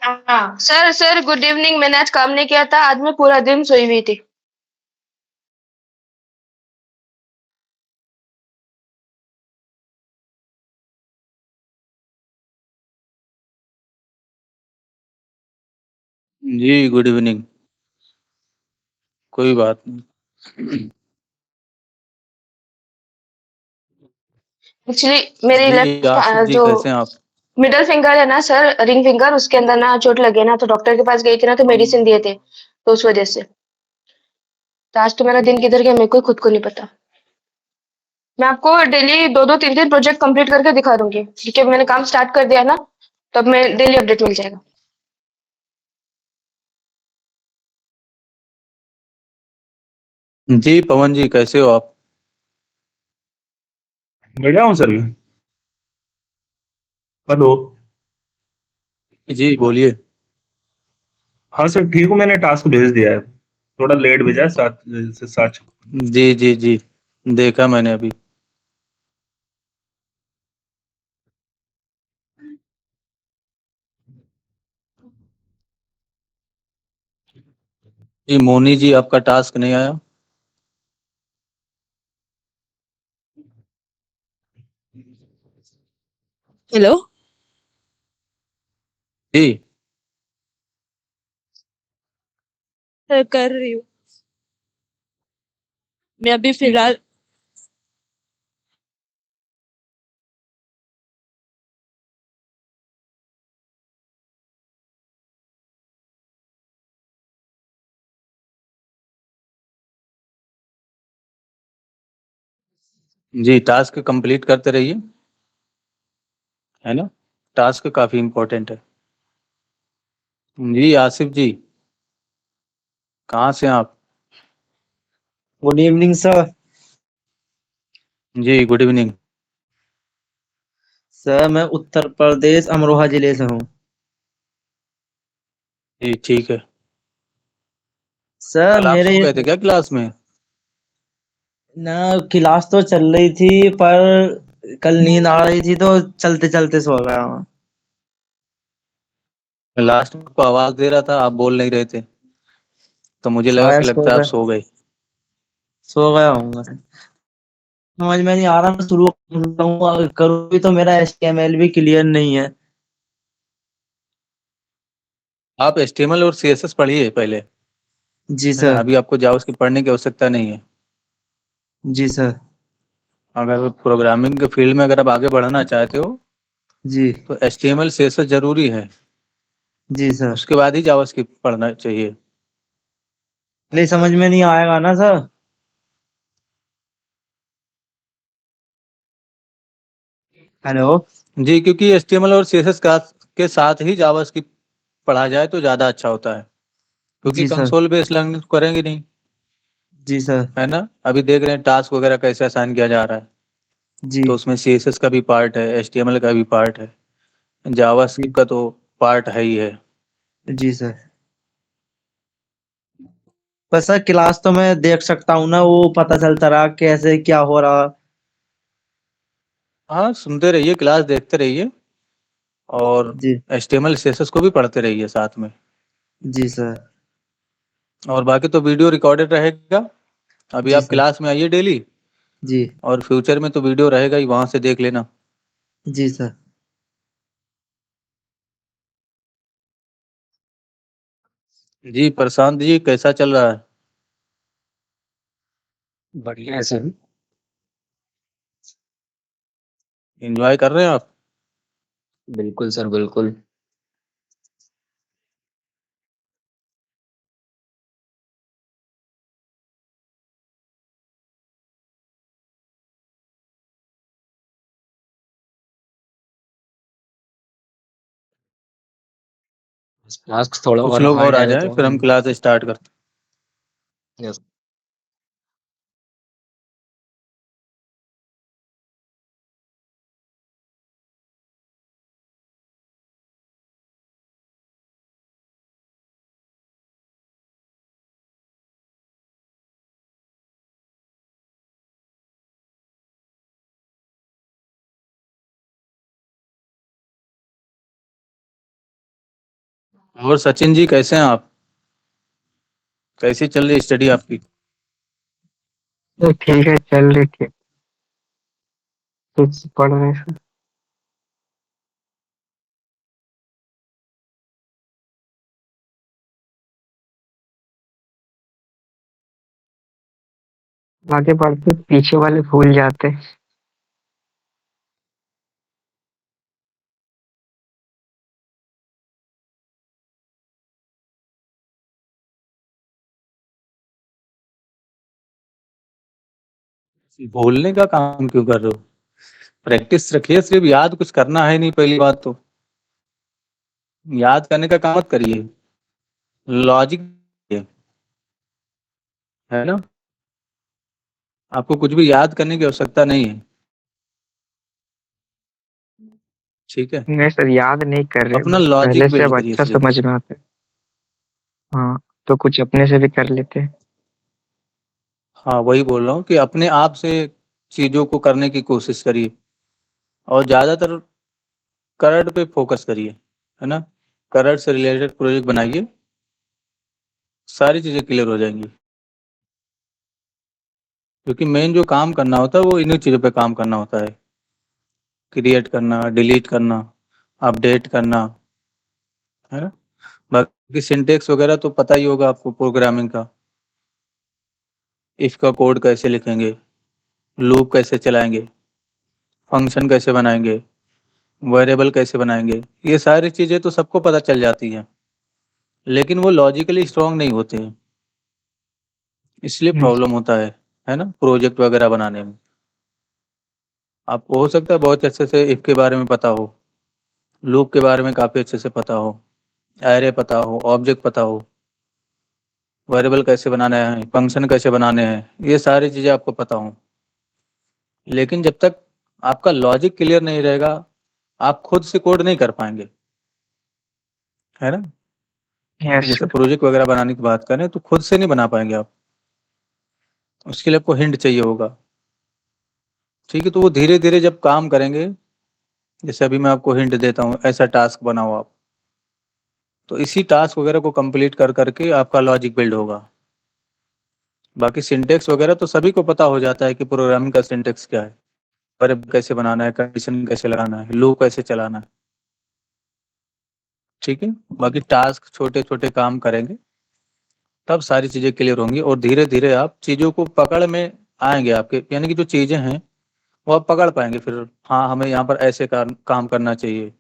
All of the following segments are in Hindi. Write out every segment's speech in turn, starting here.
हाँ सर सर गुड इवनिंग। मैंने आज काम नहीं किया था। आज मैं पूरा दिन सोई हुई थी। जी गुड इवनिंग। कोई बात नहीं। एक्चुअली मेरी जी लेफ्ट आसिफ जी जो कैसे हैं आप? मिडल फिंगर है ना सर, रिंग फिंगर, उसके अंदर ना चोट लगे ना, तो डॉक्टर के पास गई थी ना, तो मेडिसिन दिए थे, तो उस वजह से। तो आज तो मेरा दिन किधर गया मेरे को खुद को नहीं पता। मैं आपको डेली दो दो तीन तीन प्रोजेक्ट कंप्लीट करके दिखा दूंगी, क्योंकि मैंने काम स्टार्ट कर दिया ना, तो अब मैं डेली अपडेट मिल जाएगा। जी पवन जी कैसे हो आप? बढ़िया हूँ सर मैं। हेलो। जी बोलिए। हाँ सर ठीक हूँ, मैंने टास्क भेज दिया है। थोड़ा लेट भेजा है, 7 से 7। जी जी जी देखा मैंने अभी। जी मोनी जी आपका टास्क नहीं आया? हेलो। जी कर रही हूँ मैं अभी फिलहाल। जी टास्क कंप्लीट करते रहिए, है ना? टास्क काफी इम्पोर्टेंट है। जी आसिफ जी कहाँ से हैं आप? Good evening sir. जी गुड इवनिंग। सर मैं उत्तर प्रदेश अमरोहा जिले से हूँ। जी ठीक है। सर कल आप मेरे सो गए थे क्या क्लास में? ना क्लास तो चल रही थी, पर कल नींद आ रही थी तो चलते चलते सो गया हूँ। लास्ट में आपको आवाज दे रहा था, आप बोल नहीं रहे थे, तो मुझे लगा शायद कि लगता है आप सो गए। सो गया हूँ। समझ में नहीं आ रहा, मैं शुरू करूँ भी तो मेरा HTML भी क्लियर नहीं है। आप HTML और CSS पढ़िए पहले, जी है ना? सर। अभी आपको जावास्क्रिप्ट पढ़ने की आवश्यकता नहीं है। जी सर। अगर प्रोग्रामिंग के फील्ड में अगर आप आगे बढ़ना चाहते हो जी। तो HTML CSS जरूरी है, जी सर। उसके बाद ही जावास्क्रिप्ट पढ़ना चाहिए। नहीं समझ में नहीं आएगा ना सर? हेलो। जी क्योंकि HTML और CSS के साथ ही जावास्क्रिप्ट पढ़ा जाए तो ज़्यादा अच्छा होता है, क्योंकि जी सर। कंसोल बेस्ड लर्निंग करेंगे नहीं, जी सर। है ना? अभी देख रहे हैं टास्क वगैरह कैसे असाइन किया जा रहा है, जी। तो उसमें CSS का भी पार्ट है, HTML का भी पार्ट है, जी। जावास्क्रिप्ट का तो पार्ट है ही है। जी सर। पर सर क्लास तो मैं देख सकता हूँ ना, वो पता चलता रहा कैसे क्या हो रहा। हाँ सुनते रहिए, क्लास देखते रहिए, और जी। HTML CSS को भी पढ़ते रहिए साथ में। जी सर। और बाकी तो वीडियो रिकॉर्डेड रहेगा। अभी जी आप सर। क्लास में आइए डेली, जी। और फ्यूचर में तो वीडियो रहेगा ही, वहां से देख लेना। जी सर। जी प्रशांत जी कैसा चल रहा है? बढ़िया है सर। एंजॉय कर रहे हैं आप? बिल्कुल सर बिल्कुल। मास्क थोड़ा कुछ और लोग और हार्ड आ है जाए तो। फिर हम क्लास स्टार्ट करते हैं। यस। और सचिन जी कैसे हैं आप? कैसी चल रही स्टडी आपकी? तो ठीक है, चल रही थी। कुछ पढ़ रहे थे। आगे बढ़ते पीछे वाले भूल जाते। भूलने का काम क्यों कर रहे हो? प्रैक्टिस रखिए, सिर्फ याद कुछ करना है नहीं। पहली बात तो याद करने का काम मत करिए, लॉजिक है ना। आपको कुछ भी याद करने की आवश्यकता नहीं है, ठीक है। नहीं सर, याद नहीं कर रहे, अपना बस पहले लॉजिक से बिल्ड अब करिए अच्छा सिर्फ। समझ में आता है। हाँ, तो कुछ अपने से भी कर लेते हैं। हाँ, वही बोल रहा हूँ कि अपने आप से चीजों को करने की कोशिश करिए और ज्यादातर करंट पे फोकस करिए, है ना। करंट से रिलेटेड प्रोजेक्ट बनाइए, सारी चीजें क्लियर हो जाएंगी। क्योंकि मेन जो काम करना होता है वो इन्हीं चीजों पे काम करना होता है। क्रिएट करना, डिलीट करना, अपडेट करना, है ना। बाकी सिंटेक्स वगैरह तो पता ही होगा आपको प्रोग्रामिंग का। इफ का कोड कैसे लिखेंगे, लूप कैसे चलाएंगे, फंक्शन कैसे बनाएंगे, वेरिएबल कैसे बनाएंगे, ये सारी चीजें तो सबको पता चल जाती हैं, लेकिन वो लॉजिकली स्ट्रांग नहीं होते हैं, इसलिए हम्म, प्रॉब्लम होता है ना, प्रोजेक्ट वगैरह बनाने में। आपको हो सकता है बहुत अच्छे से इफ के बारे में पता हो, लूप के बारे में काफी अच्छे से पता हो, एरे पता हो, ऑब्जेक्ट पता हो, वेरिएबल कैसे बनाने हैं, फंक्शन कैसे बनाने हैं, ये सारी चीजें आपको पता हो। लेकिन जब तक आपका लॉजिक क्लियर नहीं रहेगा, आप खुद से कोड नहीं कर पाएंगे, है ना। यस जैसे सर। प्रोजेक्ट वगैरह बनाने की बात करें तो खुद से नहीं बना पाएंगे आप, उसके लिए आपको हिंट चाहिए होगा, ठीक है। तो वो धीरे धीरे जब काम करेंगे, जैसे अभी मैं आपको हिंट देता हूँ, ऐसा टास्क बनाओ आप, तो इसी टास्क वगैरह को कंप्लीट कर करके आपका लॉजिक बिल्ड होगा। बाकी सिंटेक्स वगैरह तो सभी को पता हो जाता है कि प्रोग्रामिंग का सिंटेक्स क्या है, वेरिएबल कैसे बनाना है, कंडीशन कैसे लगाना है, लूप कैसे चलाना है, ठीक है। बाकी टास्क छोटे छोटे काम करेंगे तब सारी चीजें क्लियर होंगी और धीरे धीरे आप चीजों को पकड़ में आएंगे आपके, यानी कि जो चीजें हैं वो आप पकड़ पाएंगे फिर। हाँ, हमें यहाँ पर ऐसे काम करना चाहिए,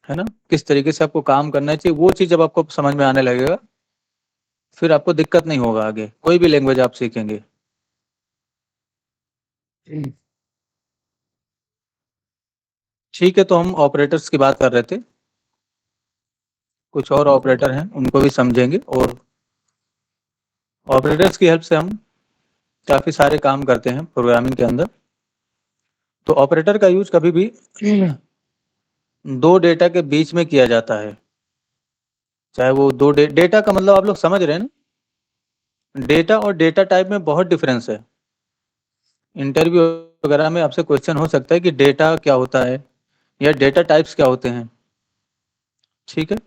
है ना। किस तरीके से आपको काम करना चाहिए वो चीज जब आपको समझ में आने लगेगा, फिर आपको दिक्कत नहीं होगा आगे कोई भी लैंग्वेज आप सीखेंगे। ठीक है, तो हम ऑपरेटर्स की बात कर रहे थे, कुछ और ऑपरेटर हैं उनको भी समझेंगे, और ऑपरेटर्स की हेल्प से हम काफी सारे काम करते हैं प्रोग्रामिंग के अंदर। तो ऑपरेटर का यूज कभी भी दो डेटा के बीच में किया जाता है, चाहे वो दो डेटा का मतलब आप लोग समझ रहे हैं ना। डेटा और डेटा टाइप में बहुत डिफरेंस है। इंटरव्यू वगैरह में आपसे क्वेश्चन हो सकता है कि डेटा क्या होता है या डेटा टाइप्स क्या होते हैं, ठीक है।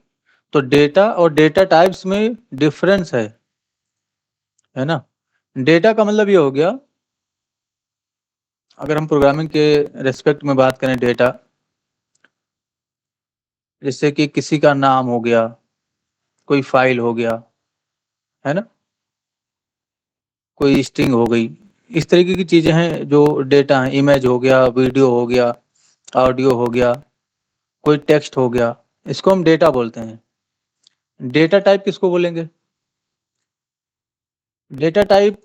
तो डेटा और डेटा टाइप्स में डिफरेंस है ना। डेटा का मतलब ये हो गया, अगर हम प्रोग्रामिंग के रेस्पेक्ट में बात करें, डेटा जैसे कि किसी का नाम हो गया, कोई फाइल हो गया, है ना, कोई स्ट्रिंग हो गई, इस तरीके की चीजें हैं जो डेटा है। इमेज हो गया, वीडियो हो गया, ऑडियो हो गया, कोई टेक्स्ट हो गया, इसको हम डेटा बोलते हैं। डेटा टाइप किसको बोलेंगे? डेटा टाइप,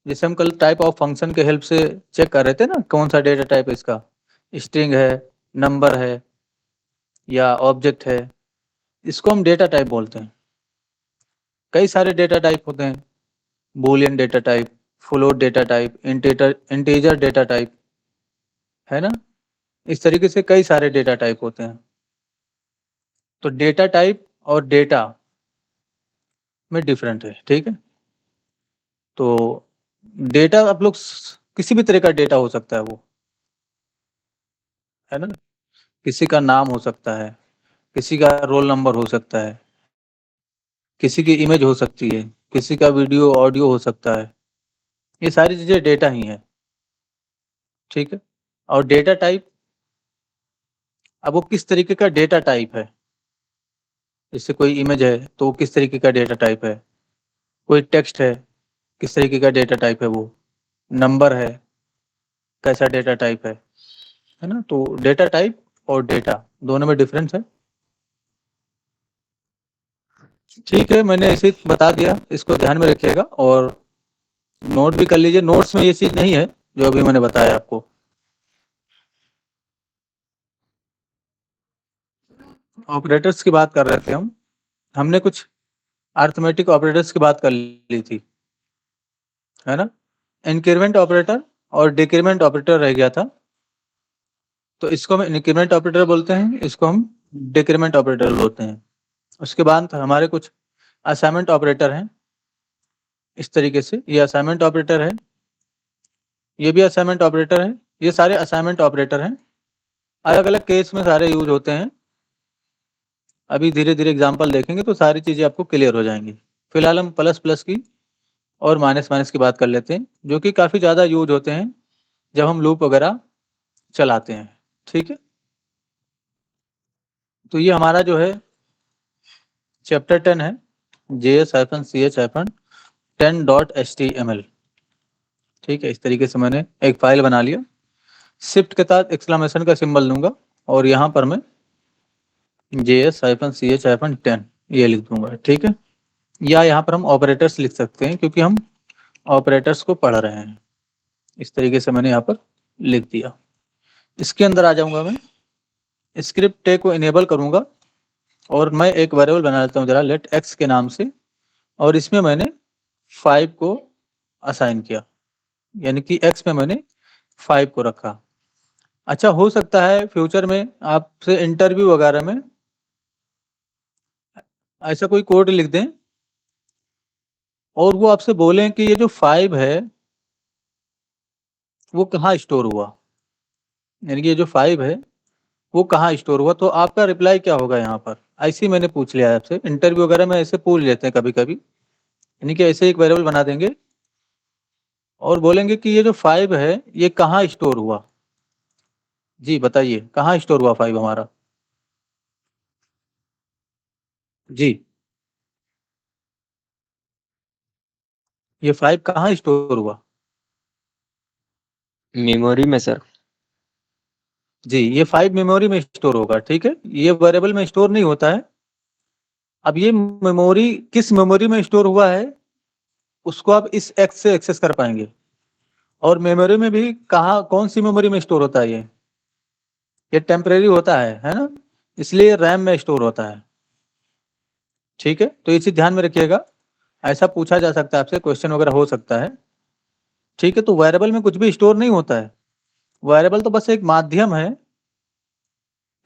जैसे हम कल टाइप ऑफ फंक्शन के हेल्प से चेक कर रहे थे ना, कौन सा डेटा टाइप है इसका, स्ट्रिंग है, नंबर है या ऑब्जेक्ट है, इसको हम डेटा टाइप बोलते हैं। कई सारे डेटा टाइप होते हैं, Boolean data type, float data type, integer data type, है ना। इस तरीके से कई सारे डेटा टाइप होते हैं। तो डेटा टाइप और डेटा में डिफरेंट है, ठीक है। तो डेटा आप लोग किसी भी तरह का डेटा हो सकता है वो, है ना। किसी का नाम हो सकता है, किसी का रोल नंबर हो सकता है, किसी की इमेज हो सकती है, किसी का वीडियो ऑडियो हो सकता है। ये सारी चीज़ें डेटा ही हैं, ठीक है। और डेटा टाइप, अब वो किस तरीके का डेटा टाइप है, जैसे कोई इमेज है तो वो किस तरीके का डेटा टाइप है, कोई टेक्स्ट है किस तरीके का डेटा टाइप है, वो नंबर है कैसा डेटा टाइप है ना। तो डेटा टाइप और डेटा दोनों में डिफरेंस है, ठीक है। मैंने ऐसे ही बता दिया, इसको ध्यान में रखिएगा और नोट भी कर लीजिए। नोट्स में ये चीज़ नहीं है जो अभी मैंने बताया आपको। ऑपरेटर्स की बात कर रहे थे हम, हमने कुछ अरिथमेटिक ऑपरेटर्स की बात कर ली थी, है ना। इंक्रीमेंट ऑपरेटर और डिक्रीमेंट ऑपरेटर रह गया था, तो इसको हम इंक्रीमेंट ऑपरेटर बोलते हैं, इसको हम डिक्रीमेंट ऑपरेटर बोलते हैं। उसके बाद हमारे कुछ असाइनमेंट ऑपरेटर हैं, इस तरीके से ये असाइनमेंट ऑपरेटर है, ये भी असाइनमेंट ऑपरेटर है, ये सारे असाइनमेंट ऑपरेटर हैं, अलग अलग केस में सारे यूज होते हैं। अभी धीरे धीरे एग्जाम्पल देखेंगे तो सारी चीज़ें आपको क्लियर हो जाएंगी। फिलहाल हम प्लस प्लस की और माइनस माइनस की बात कर लेते हैं, जो कि काफ़ी ज़्यादा यूज होते हैं जब हम लूप वगैरह चलाते हैं, ठीक है। तो ये हमारा जो है चैप्टर 10 है, JS-CH-10.html, ठीक है। इस तरीके से मैंने एक फाइल बना लिया, शिफ्ट के साथ एक्सक्लेमेशन का सिंबल दूंगा और यहाँ पर मैं JS-CH-10 ये लिख दूंगा, ठीक है। या यहाँ पर हम ऑपरेटर्स लिख सकते हैं क्योंकि हम ऑपरेटर्स को पढ़ रहे हैं। इस तरीके से मैंने यहाँ पर लिख दिया। इसके अंदर आ जाऊंगा मैं, स्क्रिप्ट टैग को इनेबल करूंगा और मैं एक वेरिएबल बना लेता हूँ जरा, लेट एक्स के नाम से, और इसमें मैंने 5 को असाइन किया, यानी कि एक्स में मैंने 5 को रखा। अच्छा, हो सकता है फ्यूचर में आपसे इंटरव्यू वगैरह में ऐसा कोई कोड लिख दें और वो आपसे बोलें कि ये जो 5 है वो कहाँ स्टोर हुआ, यानी कि ये जो 5 है वो कहाँ स्टोर हुआ, तो आपका रिप्लाई क्या होगा यहाँ पर। ऐसे ही मैंने पूछ लिया आपसे, इंटरव्यू वगैरह में ऐसे पूछ लेते हैं कभी कभी, यानी कि ऐसे एक वेरिएबल बना देंगे और बोलेंगे कि ये जो 5 है ये कहाँ स्टोर हुआ, जी बताइए कहाँ स्टोर हुआ 5 हमारा, जी ये 5 कहाँ स्टोर हुआ, मेमोरी में सर। जी ये 5 मेमोरी में स्टोर होगा, ठीक है। ये वेरिएबल में स्टोर नहीं होता है। अब ये मेमोरी किस मेमोरी में स्टोर हुआ है उसको आप इस एक्स से एक्सेस कर पाएंगे, और मेमोरी में भी कहाँ कौन सी मेमोरी में स्टोर होता है, ये टेम्परेरी होता है ना, इसलिए रैम में स्टोर होता है, ठीक है। तो ये चीज ध्यान में रखिएगा, ऐसा पूछा जा सकता है आपसे, क्वेश्चन वगैरह हो सकता है, ठीक है। तो वेरिएबल में कुछ भी स्टोर नहीं होता है, वेरिएबल तो बस एक माध्यम है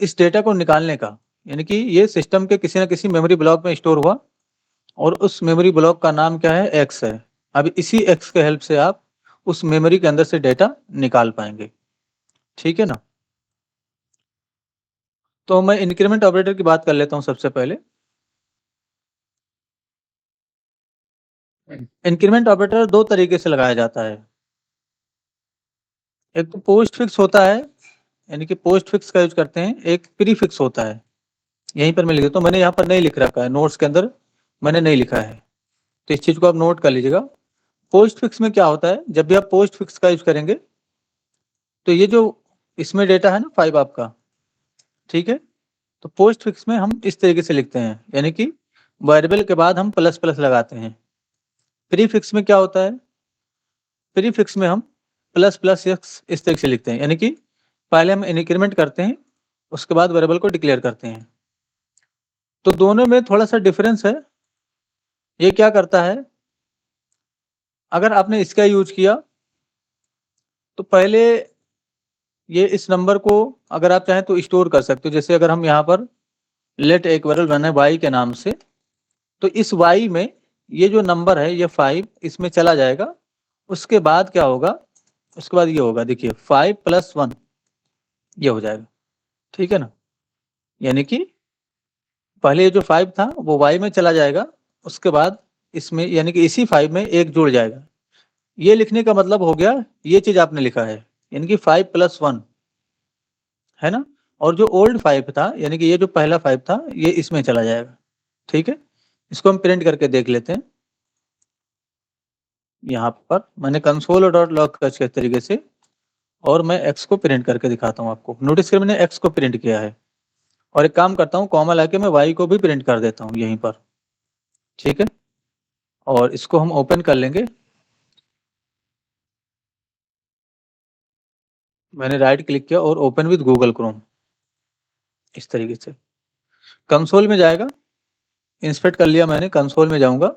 इस डेटा को निकालने का, यानी कि ये सिस्टम के किसी न किसी मेमोरी ब्लॉक में स्टोर हुआ और उस मेमोरी ब्लॉक का नाम क्या है, एक्स है। अब इसी एक्स के हेल्प से आप उस मेमोरी के अंदर से डेटा निकाल पाएंगे, ठीक है ना। तो मैं इंक्रीमेंट ऑपरेटर की बात कर लेता हूं सबसे पहले। इंक्रीमेंट ऑपरेटर दो तरीके से लगाया जाता है, एक तो पोस्ट फिक्स होता है, यानी कि पोस्ट फिक्स का यूज करते हैं, एक प्री फिक्स होता है। यहीं पर मैं लिख देता हूँ, मैंने यहाँ पर नहीं लिख रखा है, नोट्स के अंदर मैंने नहीं लिखा है, तो इस चीज को आप नोट कर लीजिएगा। पोस्ट फिक्स में क्या होता है, जब भी आप पोस्ट फिक्स का यूज करेंगे तो ये जो इसमें डेटा है ना 5 आपका, ठीक है, तो पोस्ट फिक्स में हम इस तरीके से लिखते हैं, यानी कि वेरिएबल के बाद हम प्लस प्लस लगाते हैं। प्री फिक्स में क्या होता है, प्री फिक्स में हम प्लस प्लस एक्स इस तरीके से लिखते हैं, यानी कि पहले हम इंक्रीमेंट करते हैं उसके बाद वेरिएबल को डिक्लेयर करते हैं। तो दोनों में थोड़ा सा डिफरेंस है। ये क्या करता है, अगर आपने इसका यूज किया तो पहले ये इस नंबर को अगर आप चाहें तो स्टोर कर सकते हो, जैसे अगर हम यहाँ पर लेट एक वेरिएबल बनाए y के नाम से, तो इस y में ये जो नंबर है ये 5 इसमें चला जाएगा, उसके बाद क्या होगा, उसके बाद ये होगा, देखिए 5 + 1 ये हो जाएगा, ठीक है ना। यानी कि पहले ये जो 5 था वो y में चला जाएगा, उसके बाद इसमें यानी कि इसी 5 में 1 जुड़ जाएगा। ये लिखने का मतलब हो गया, ये चीज आपने लिखा है, यानी कि 5 + 1 है ना। और जो ओल्ड 5 था यानी कि ये जो पहला 5 था ये इसमें चला जाएगा। ठीक है, इसको हम प्रिंट करके देख लेते हैं। यहाँ पर मैंने कंसोल डॉट लॉग के तरीके से, और मैं x को प्रिंट करके दिखाता हूँ आपको। नोटिस करिए मैंने x को प्रिंट किया है, और एक काम करता हूँ कॉमा लाके मैं y को भी प्रिंट कर देता हूँ यहीं पर। ठीक है, और इसको हम ओपन कर लेंगे। मैंने राइट क्लिक किया और ओपन विद गूगल क्रोम, इस तरीके से कंसोल में जाएगा। इंस्पेक्ट कर लिया मैंने, कंसोल में जाऊंगा,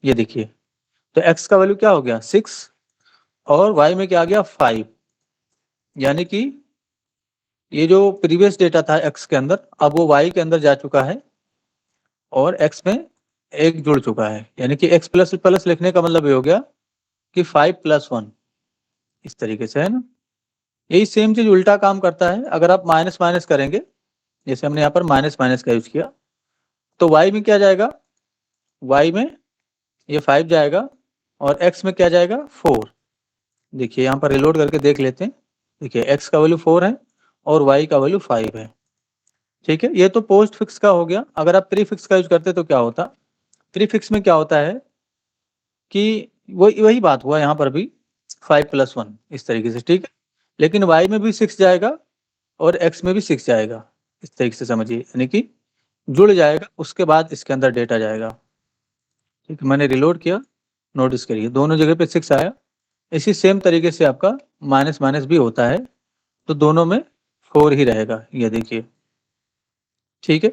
ये देखिए तो x का वैल्यू क्या हो गया 6 और y में क्या आ गया 5, यानी कि ये जो प्रीवियस डेटा था x के अंदर अब वो y के अंदर जा चुका है और x में 1 जुड़ चुका है, यानी कि x प्लस प्लस लिखने का मतलब ये हो गया कि 5 + 1, इस तरीके से है ना। यही सेम चीज उल्टा काम करता है। अगर आप माइनस माइनस करेंगे, जैसे हमने यहाँ पर माइनस माइनस का यूज किया, तो y में क्या जाएगा, y में ये 5 जाएगा और x में क्या जाएगा 4। देखिए यहाँ पर रिलोड करके देख लेते हैं। देखिए x का वैल्यू 4 है और y का वैल्यू 5 है। ठीक है, ये तो पोस्ट फिक्स का हो गया। अगर आप प्रीफिक्स का यूज करते तो क्या होता, प्रीफिक्स में क्या होता है कि वही बात हुआ यहाँ पर भी 5 + 1 इस तरीके से। ठीक है, लेकिन y में भी 6 जाएगा और x में भी 6 जाएगा, इस तरीके से समझिए, यानी कि जुड़ जाएगा, उसके बाद इसके अंदर डेटा जाएगा। ठीक है, मैंने रिलोड किया, नोटिस करिए दोनों जगह पे 6 आया। इसी सेम तरीके से आपका माइनस माइनस भी होता है, तो दोनों में 4 ही रहेगा, ये देखिए। ठीक है,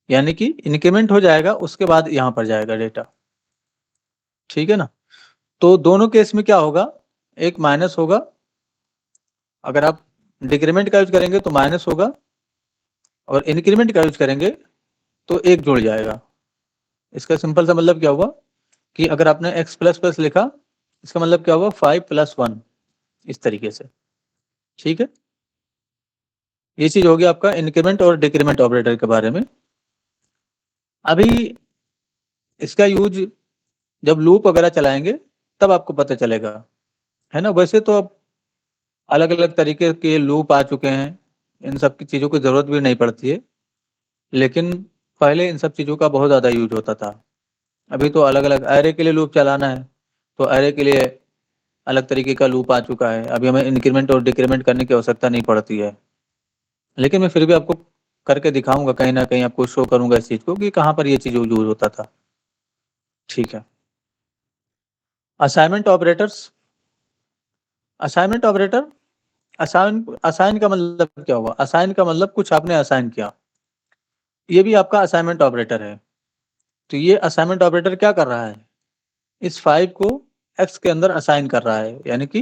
यानी कि इंक्रीमेंट हो जाएगा, उसके बाद यहाँ पर जाएगा डेटा। ठीक है ना, तो दोनों केस में क्या होगा, एक माइनस होगा, अगर आप डिक्रीमेंट का यूज करेंगे तो माइनस होगा, और इंक्रीमेंट का यूज करेंगे तो 1 जुड़ जाएगा। इसका सिंपल सा मतलब क्या हुआ कि अगर आपने x प्लस प्लस लिखा, इसका मतलब क्या हुआ 5 + 1, इस तरीके से। ठीक है, ये चीज हो गया आपका इंक्रीमेंट और डिक्रीमेंट ऑपरेटर के बारे में। अभी इसका यूज जब लूप वगैरह चलाएंगे तब आपको पता चलेगा, है ना। वैसे तो अब अलग अलग तरीके के लूप आ चुके हैं, इन सब की चीज़ों की ज़रूरत भी नहीं पड़ती है, लेकिन पहले इन सब चीज़ों का बहुत ज़्यादा यूज होता था। अभी तो अलग अलग एरे के लिए लूप चलाना है तो एरे के लिए अलग तरीके का लूप आ चुका है। अभी हमें इंक्रीमेंट और डिक्रीमेंट करने की आवश्यकता नहीं पड़ती है, लेकिन मैं फिर भी आपको करके दिखाऊंगा, कहीं ना कहीं आपको शो करूंगा इस चीज़ को कि कहाँ पर ये चीज़ यूज होता था। ठीक है, assignment operators. Assignment operator, assign का मतलब क्या हुआ, असाइन का मतलब कुछ आपने असाइन किया, ये भी आपका असाइनमेंट ऑपरेटर है। तो ये असाइनमेंट ऑपरेटर क्या कर रहा है, इस 5 को x के अंदर असाइन कर रहा है, यानी कि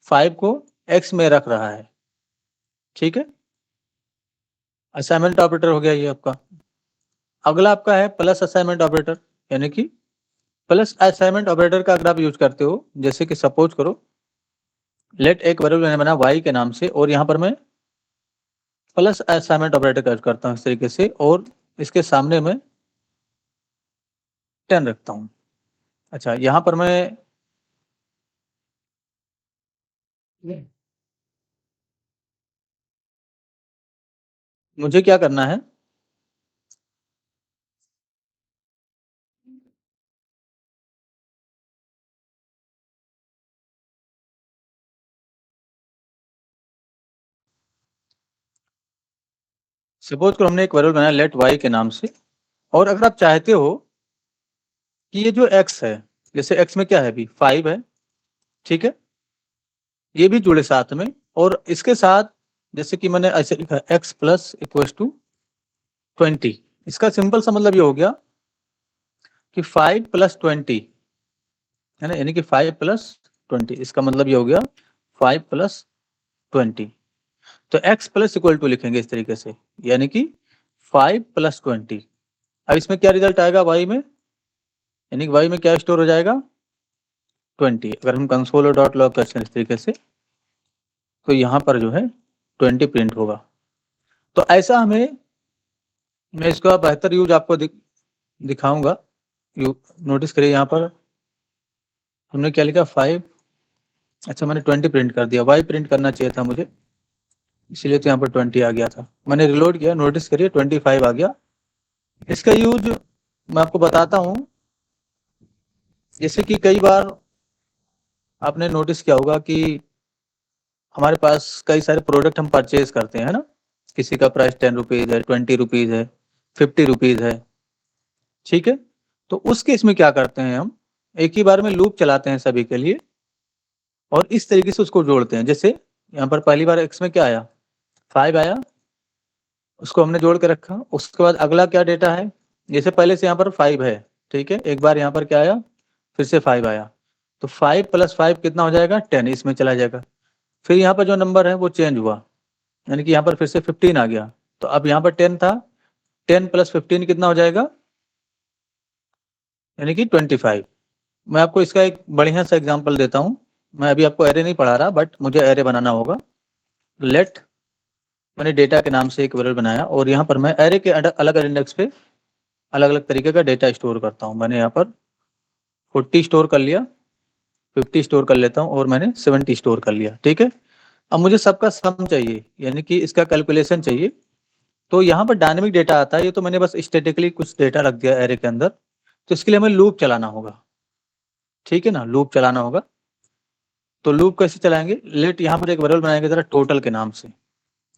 5 को x में रख रहा है। ठीक है, असाइनमेंट ऑपरेटर हो गया ये आपका। अगला आपका है प्लस असाइनमेंट ऑपरेटर, यानी कि प्लस असाइनमेंट ऑपरेटर का अगर आप यूज करते हो, जैसे कि सपोज करो लेट एक वेरिएबल मैंने बना y के नाम से, और यहाँ पर मैं प्लस असाइनमेंट ऑपरेटर का यूज करता हूँ इस तरीके से, और इसके सामने मैं 10 रखता हूँ। अच्छा, यहाँ पर मैं मुझे क्या करना है, सपोज करो हमने एक वेरिएबल बनाया लेट y के नाम से, और अगर आप चाहते हो कि ये जो x है, जैसे x में क्या है अभी 5 है, ठीक है, ये भी जुड़े साथ में, और इसके साथ जैसे कि मैंने ऐसे लिखा x प्लस इक्वल्स टू 20, इसका सिंपल सा मतलब ये हो गया कि 5 + 20 है ना, यानी कि 5 + 20, इसका मतलब ये हो गया 5 + 20। तो x प्लस इक्वल टू लिखेंगे इस तरीके से, यानी कि 5 + 20। अब इसमें क्या रिजल्ट आएगा y में, यानी कि y में क्या स्टोर हो जाएगा 20। अगर हम कंसोल और डॉट लॉग करते हैं इस तरीके से, तो यहाँ पर जो है 20 प्रिंट होगा। तो ऐसा हमें मैं इसका बेहतर यूज आपको दिखाऊंगा। नोटिस करिए यहाँ पर हमने क्या लिखा 5। अच्छा मैंने 20 प्रिंट कर दिया, y प्रिंट करना चाहिए था मुझे, इसलिए तो यहाँ पर 20 आ गया था। मैंने रिलोड किया, नोटिस करिए 25 आ गया। इसका यूज मैं आपको बताता हूँ। जैसे कि कई बार आपने नोटिस किया होगा कि हमारे पास कई सारे प्रोडक्ट हम परचेज करते हैं ना, किसी का प्राइस 10 रुपीज है, 20 रुपीज है, 50 रुपीज है, ठीक है। तो उस केस में क्या करते हैं, हम एक ही बार में लूप चलाते हैं सभी के लिए और इस तरीके से उसको जोड़ते हैं। जैसे यहाँ पर पहली बार x में क्या आया, 5 आया, उसको हमने जोड़ के रखा। उसके बाद अगला क्या डेटा है, जैसे पहले से यहाँ पर 5 है, ठीक है, एक बार यहाँ पर क्या आया, फिर से 5 आया, तो 5 + 5 कितना हो जाएगा, 10, इसमें चला जाएगा। फिर यहाँ पर जो नंबर है वो चेंज हुआ, यानी कि यहाँ पर फिर से 15 आ गया, तो अब यहाँ पर 10 था, 10 + 15 कितना हो जाएगा, यानी कि 25। मैं आपको इसका एक बढ़िया सा एग्जांपल देता हूँ। मैं अभी आपको एरे नहीं पढ़ा रहा, बट मुझे एरे बनाना होगा। लेट, मैंने डेटा के नाम से एक वेरिएबल बनाया और यहाँ पर मैं एरे के अलग अलग इंडेक्स पे अलग अलग तरीके का डेटा स्टोर करता हूँ। मैंने यहाँ पर 40 स्टोर कर लिया, 50 स्टोर कर लेता हूँ और मैंने 70 स्टोर कर लिया, ठीक है। अब मुझे सबका सम चाहिए, यानी कि इसका कैलकुलेशन चाहिए। तो यहाँ पर डायनेमिक डेटा आता है, ये तो मैंने बस स्टैटिकली कुछ डेटा रख दिया एरे के अंदर, तो इसके लिए हमें लूप चलाना होगा, ठीक है ना, लूप चलाना होगा। तो लूप कैसे चलाएंगे, लेट यहाँ पर एक वेरिएबल बनाएंगे जरा टोटल के नाम से,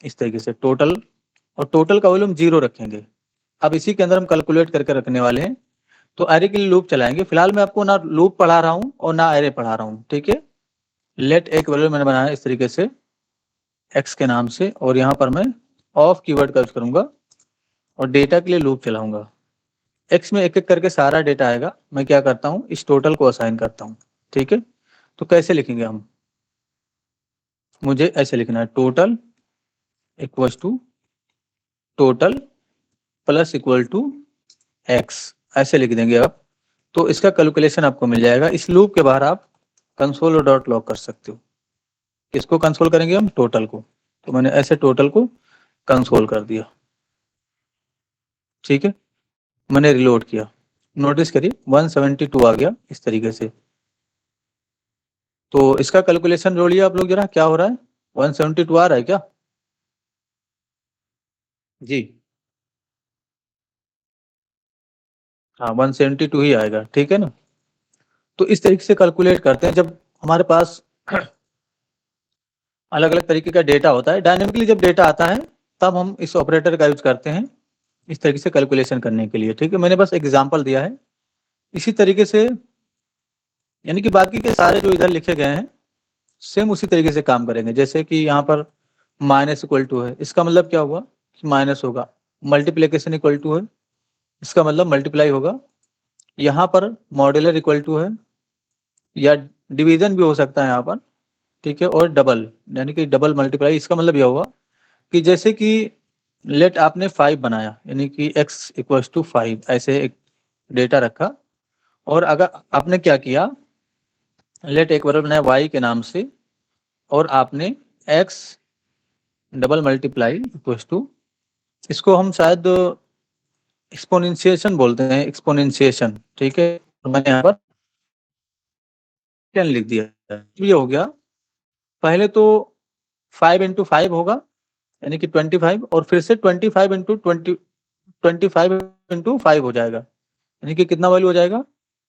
इस तरीके से टोटल, और टोटल का वॉल्यूम 0 रखेंगे। अब इसी के अंदर हम कैलकुलेट करके रखने वाले हैं। तो एरे के लिए लूप चलाएंगे। फिलहाल मैं आपको ना लूप पढ़ा रहा हूँ और ना एरे पढ़ा रहा हूँ, ठीक है। लेट एक वेरिएबल मैंने बनाया इस तरीके से x के नाम से, और यहाँ पर मैं ऑफ कीवर्ड का यूज करूंगा और डेटा के लिए लूप चलाऊंगा। x में एक एक करके सारा डेटा आएगा, मैं क्या करता हूँ, इस टोटल को असाइन करता हूँ, ठीक है। तो कैसे लिखेंगे हम, मुझे ऐसे लिखना है, total equals to total plus equal to x, ऐसे लिख देंगे आप। तो इसका कैलकुलेशन आपको मिल जाएगा। इस लूप के बाहर आप कंसोल और डॉट लॉग कर सकते हो। किसको कंसोल करेंगे हम, टोटल को। तो मैंने ऐसे टोटल को कंसोल कर दिया, ठीक है। मैंने रिलोड किया, नोटिस करिए 172 आ गया इस तरीके से। तो इसका कैलकुलेशन जोड़िए आप लोग जरा, क्या हो रहा है, 172 आ रहा है क्या जी, हाँ 172 ही आएगा, ठीक है ना। तो इस तरीके से कैलकुलेट करते हैं जब हमारे पास अलग अलग तरीके का डेटा होता है। डायनेमिकली जब डेटा आता है तब हम इस ऑपरेटर का यूज करते हैं इस तरीके से कैलकुलेशन करने के लिए, ठीक है। मैंने बस एग्जांपल दिया है। इसी तरीके से यानी कि बाकी के सारे जो इधर लिखे गए हैं सेम उसी तरीके से काम करेंगे। जैसे कि यहाँ पर माइनस इक्वल टू है, इसका मतलब क्या हुआ कि माइनस होगा। मल्टीप्लिकेशन इक्वल टू है, इसका मतलब मल्टीप्लाई होगा। यहाँ पर मॉड्यूलर इक्वल टू है, या डिवीजन भी हो सकता है यहाँ पर, ठीक है। और डबल, यानी कि डबल मल्टीप्लाई, इसका मतलब यह हुआ कि जैसे कि लेट आपने 5 बनाया, यानी कि x इक्वल्स टू 5, ऐसे एक डेटा रखा। और अगर आपने क्या किया, लेट एक वेरिएबल बनाया y के नाम से, और आपने x double multiply equals to, इसको हम शायद एक्सपोनेंशिएशन बोलते हैं, एक्सपोनेंशिएशन, ठीक है। तो मैंने यहाँ पर 10 लिख दिया। ये हो गया। पहले तो 5 × 5 होगा, यानी कि 25, और फिर से 25 × 20, 25 × 5 हो जाएगा, यानी कि कितना वैल्यू हो जाएगा,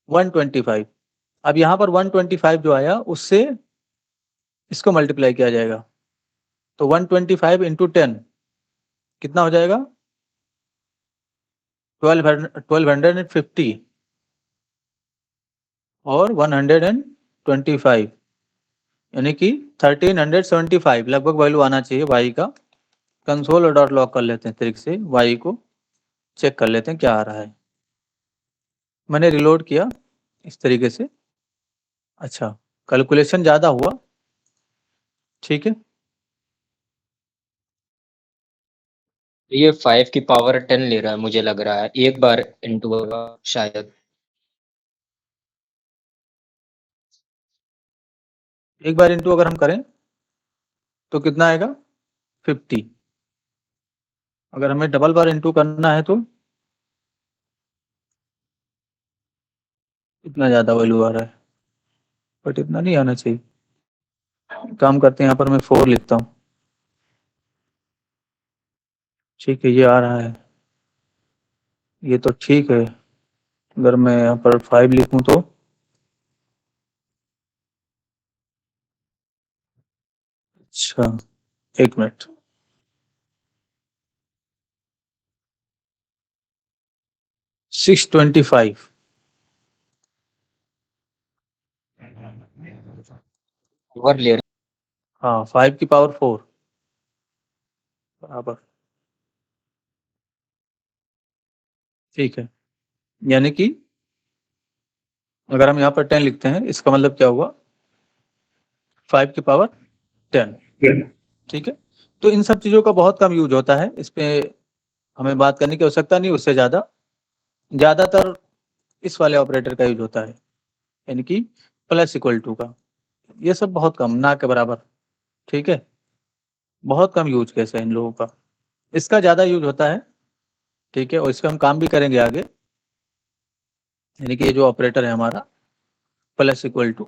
125। अब यहाँ पर 125 जो आया उससे इसको मल्टीप्लाई किया जाएगा, तो 125 × 10 कितना हो जाएगा, 1250 और 125, यानी कि 1375 लगभग वैल्यू आना चाहिए y का। कंसोल और डॉट लॉग कर लेते हैं तरीके से, y को चेक कर लेते हैं क्या आ रहा है। मैंने रिलोड किया इस तरीके से। अच्छा, कैलकुलेशन ज़्यादा हुआ, ठीक है। ये 5 की पावर 10 ले रहा है, मुझे लग रहा है एक बार इंटू होगा शायद। एक बार इंटू अगर हम करें तो कितना आएगा, 50। अगर हमें डबल बार इनटू करना है तो इतना ज़्यादा वैल्यू आ रहा है, बट इतना नहीं आना चाहिए। काम करते हैं, यहाँ पर मैं 4 लिखता हूँ। ठीक है, ये आ रहा है, ये तो ठीक है। अगर मैं यहाँ पर 5 लिखूँ तो अच्छा, 1 मिनट। सिक्स 25 पावर ले रहा हाँ, 5 की पावर 4 बराबर, ठीक है। यानी कि अगर हम यहाँ पर 10 लिखते हैं, इसका मतलब क्या हुआ, 5 की पावर 10। ठीक है, तो इन सब चीज़ों का बहुत कम यूज होता है, इस पे हमें बात करने की आवश्यकता नहीं। उससे ज़्यादातर इस वाले ऑपरेटर का यूज होता है, यानी कि प्लस इक्वल टू का। ये सब बहुत कम, ना के बराबर। ठीक है, बहुत कम यूज केस है इन लोगों का, इसका ज़्यादा यूज होता है। ठीक है, और इस पर हम काम भी करेंगे आगे। यानी कि ये जो ऑपरेटर है हमारा प्लस इक्वल टू,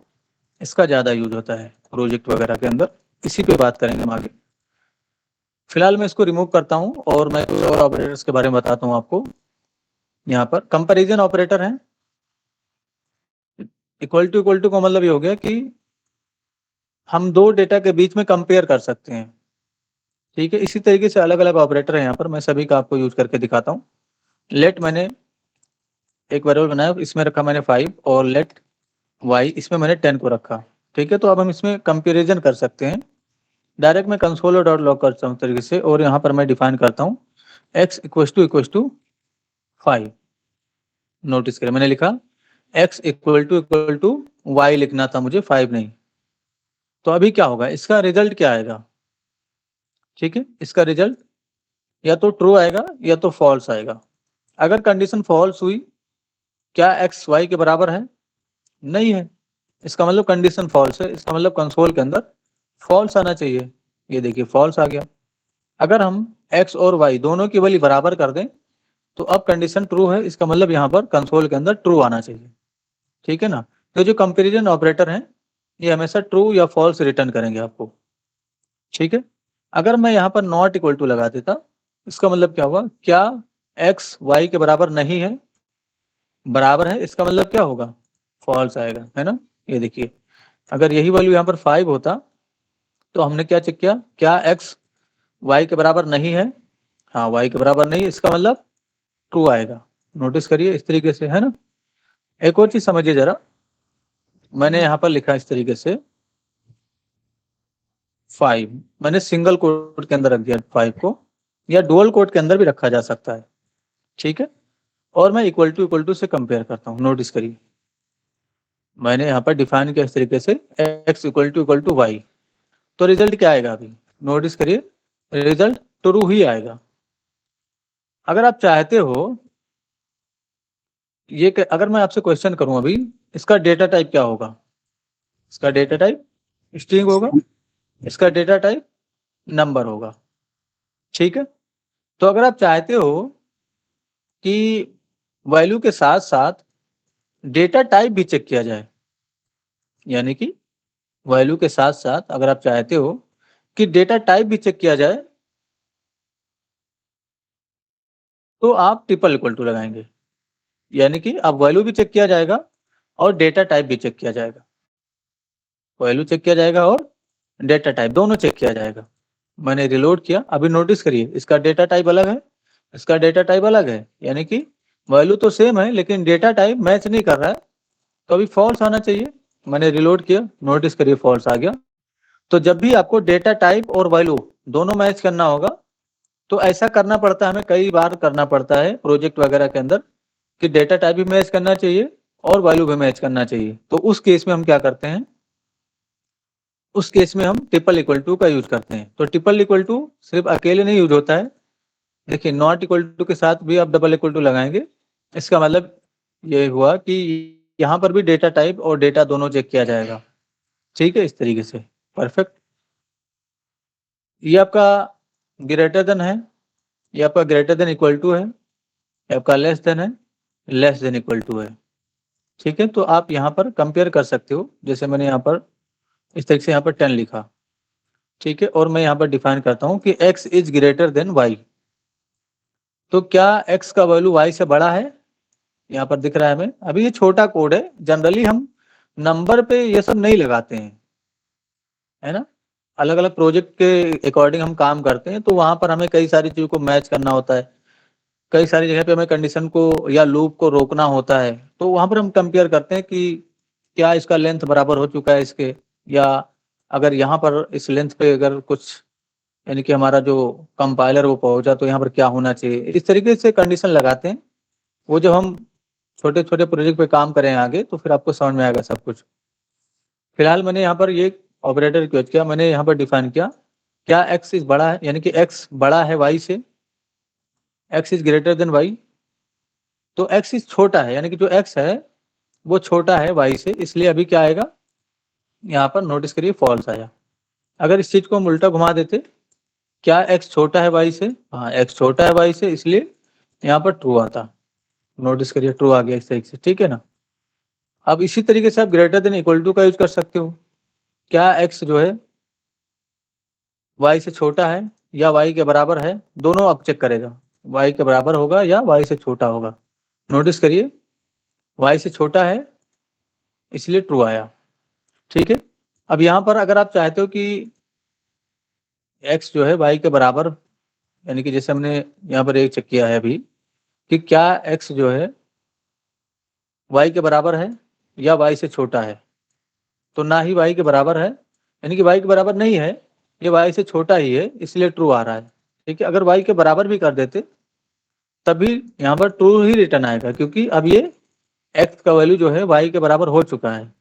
इसका ज़्यादा यूज होता है प्रोजेक्ट वगैरह के अंदर, इसी पे बात करेंगे हम आगे। फिलहाल मैं इसको रिमूव करता हूँ और मैं कुछ और ऑपरेटर्स के बारे में बताता हूँ आपको। यहाँ पर कंपैरिजन ऑपरेटर है। इक्वल टू का मतलब ये हो गया कि हम दो डेटा के बीच में कंपेयर कर सकते हैं। ठीक है, इसी तरीके से अलग अलग ऑपरेटर है यहाँ पर, मैं सभी का आपको यूज करके दिखाता हूँ। लेट मैंने एक वेरिएबल बनाया, इसमें रखा मैंने 5, और लेट वाई इसमें मैंने 10 को रखा। ठीक है, तो अब हम इसमें कंपेरिजन कर सकते हैं। डायरेक्ट मैं कंसोल और डॉट लॉग करता हूँ तरीके से, और यहाँ पर मैं डिफाइन करता हूँ x इक्वल टू 5। नोटिस करें, मैंने लिखा x इक्वल टू y, लिखना था मुझे 5 नहीं। तो अभी क्या होगा, इसका रिजल्ट क्या आएगा। ठीक है, इसका रिजल्ट या तो ट्रू आएगा या तो फॉल्स आएगा। अगर कंडीशन फॉल्स हुई, क्या x y के बराबर है, नहीं है, इसका मतलब कंडीशन फॉल्स है, इसका मतलब कंसोल के अंदर फॉल्स आना चाहिए। ये देखिए फॉल्स आ गया। अगर हम x और y दोनों की वैल्यू बराबर कर दें तो अब कंडीशन ट्रू है, इसका मतलब यहाँ पर कंसोल के अंदर ट्रू आना चाहिए। ठीक है ना, तो जो कंपैरिजन ऑपरेटर हैं ये हमेशा ट्रू या फॉल्स रिटर्न करेंगे आपको। ठीक है, अगर मैं यहाँ पर नॉट इक्वल टू लगा देता, इसका मतलब क्या हुआ, क्या x y के बराबर नहीं है, बराबर है, इसका मतलब क्या होगा, फॉल्स आएगा, है ना। ये देखिए, अगर यही वैल्यू यहाँ पर 5 होता तो हमने क्या चेक किया, क्या x y के बराबर नहीं है, हाँ y के बराबर नहीं, इसका मतलब ट्रू आएगा। नोटिस करिए इस तरीके से, है ना। एक और चीज समझिए जरा, मैंने यहाँ पर लिखा इस तरीके से 5, मैंने सिंगल कोट के अंदर रख दिया 5 को, या डुअल कोट के अंदर भी रखा जा सकता है। ठीक है, और मैं इक्वल टू से कंपेयर करता हूँ। नोटिस करिए, मैंने यहाँ पर डिफाइन किया इस तरीके से x इक्वल टू y, तो रिजल्ट क्या आएगा अभी, नोटिस करिए, रिजल्ट ट्रू ही आएगा। अगर आप चाहते हो अगर मैं आपसे क्वेश्चन करूं अभी, इसका डेटा टाइप क्या होगा, इसका डेटा टाइप स्ट्रिंग होगा, इसका डेटा टाइप नंबर होगा। ठीक है, तो अगर आप चाहते हो कि वैल्यू के साथ साथ डेटा टाइप भी चेक किया जाए, यानी कि वैल्यू के साथ साथ अगर आप चाहते हो कि डेटा टाइप भी चेक किया जाए, तो आप ट्रिपल इक्वल टू लगाएंगे। यानी कि अब वैल्यू भी चेक किया जाएगा और डेटा टाइप भी चेक किया जाएगा, वैल्यू चेक किया जाएगा और डेटा टाइप दोनों चेक किया जाएगा। मैंने रिलोड किया, अभी नोटिस करिए, इसका डेटा टाइप अलग है, इसका डेटा टाइप अलग है, यानी कि वैल्यू तो सेम है लेकिन डेटा टाइप मैच नहीं कर रहा है, तो अभी फॉल्स आना चाहिए। मैंने रिलोड किया, नोटिस करिए फॉल्स आ गया। तो जब भी आपको डेटा टाइप और वैल्यू दोनों मैच करना होगा, तो ऐसा करना पड़ता है, हमें कई बार करना पड़ता है प्रोजेक्ट वगैरह के अंदर, कि डेटा टाइप भी मैच करना चाहिए और वैल्यू भी मैच करना चाहिए। तो उस केस में हम क्या करते हैं, उस केस में हम ट्रिपल इक्वल टू का यूज करते हैं। तो ट्रिपल इक्वल टू सिर्फ अकेले नहीं यूज होता है, देखिए नॉट इक्वल टू के साथ भी आप डबल इक्वल टू लगाएंगे, इसका मतलब ये हुआ कि यहाँ पर भी डेटा टाइप और डेटा दोनों चेक किया जाएगा। ठीक है, इस तरीके से, परफेक्ट। ये आपका ग्रेटर देन है, ये आपका ग्रेटर देन इक्वल टू है, ये आपका लेस देन है, लेस देन इक्वल टू है। ठीक है, तो आप यहाँ पर कंपेयर कर सकते हो। जैसे मैंने यहाँ पर इस तरीके से यहाँ पर 10 लिखा, ठीक है, और मैं यहाँ पर डिफाइन करता हूँ कि x is greater than y। तो क्या x का वैल्यू y से बड़ा है? यहाँ पर दिख रहा है हमें। अभी ये छोटा कोड है, जनरली हम नंबर पे ये सब नहीं लगाते हैं, है ना। अलग अलग प्रोजेक्ट के अकॉर्डिंग हम काम करते हैं, तो वहां पर हमें कई सारी चीजों को मैच करना होता है, कई सारी जगह पे हमें कंडीशन को या लूप को रोकना होता है। तो वहां पर हम कंपेयर करते हैं कि क्या इसका लेंथ बराबर हो चुका है इसके, या अगर यहाँ पर इस लेंथ पे अगर कुछ यानी कि हमारा जो कंपाइलर वो पहुंचा तो यहाँ पर क्या होना चाहिए, इस तरीके से कंडीशन लगाते हैं। वो जब हम छोटे छोटे प्रोजेक्ट पे काम करें आगे तो फिर आपको समझ में आएगा सब कुछ। फिलहाल मैंने यहाँ पर ये ऑपरेटर यूज किया, मैंने यहाँ पर डिफाइन किया क्या x इज बड़ा है, यानी कि x बड़ा है y से, x is greater than y। तो x इज छोटा है, यानी कि जो x है वो छोटा है y से, इसलिए अभी क्या आएगा, यहाँ पर नोटिस करिए फॉल्स आया। अगर इस चीज को हम उल्टा घुमा देते, क्या x छोटा है y से, हाँ x छोटा है y से, इसलिए यहाँ पर ट्रू आता। नोटिस करिए ट्रू आ गया इस तरीके से, ठीक है ना। अब इसी तरीके से आप ग्रेटर देन इक्वल टू का यूज कर सकते हो। क्या x जो है y से छोटा है या y के बराबर है, दोनों आप चेक करेगा, y के बराबर होगा या y से छोटा होगा। नोटिस करिए y से छोटा है इसलिए ट्रू आया, ठीक है। अब यहाँ पर अगर आप चाहते हो कि x जो है y के बराबर, यानी कि जैसे हमने यहाँ पर एक चेक किया है अभी कि क्या x जो है y के बराबर है या y से छोटा है, तो ना ही y के बराबर है, यानी कि y के बराबर नहीं है, ये y से छोटा ही है, इसलिए ट्रू आ रहा है, ठीक है। अगर y के बराबर भी कर देते तभी यहाँ पर ट्रू ही रिटर्न आएगा, क्योंकि अब ये x का वैल्यू जो है y के बराबर हो चुका है,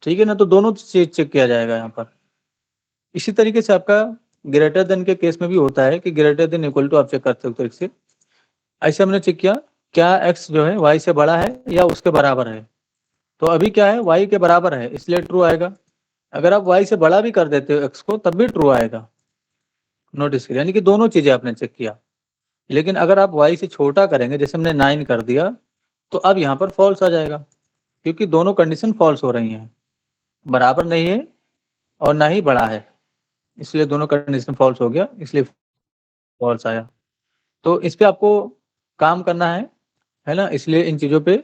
ठीक है ना। तो दोनों चीज चेक किया जाएगा यहाँ पर। इसी तरीके से आपका ग्रेटर देन के केस में भी होता है कि ग्रेटर देन इक्वल टू आप चेक कर सकते हो से। ऐसे हमने चेक किया क्या x जो है y से बड़ा है या उसके बराबर है, तो अभी क्या है y के बराबर है इसलिए ट्रू आएगा। अगर आप y से बड़ा भी कर देते हो x को तब भी ट्रू आएगा। नोटिस करिए, यानी कि दोनों चीजें आपने चेक किया। लेकिन अगर आप y से छोटा करेंगे, जैसे हमने 9 कर दिया, तो अब यहाँ पर फॉल्स आ जाएगा, क्योंकि दोनों कंडीशन फॉल्स हो रही हैं, बराबर नहीं है और ना ही बड़ा है, इसलिए दोनों कंडीशन फॉल्स हो गया, इसलिए फॉल्स आया। तो इस पे आपको काम करना है ना, इसलिए इन चीज़ों पे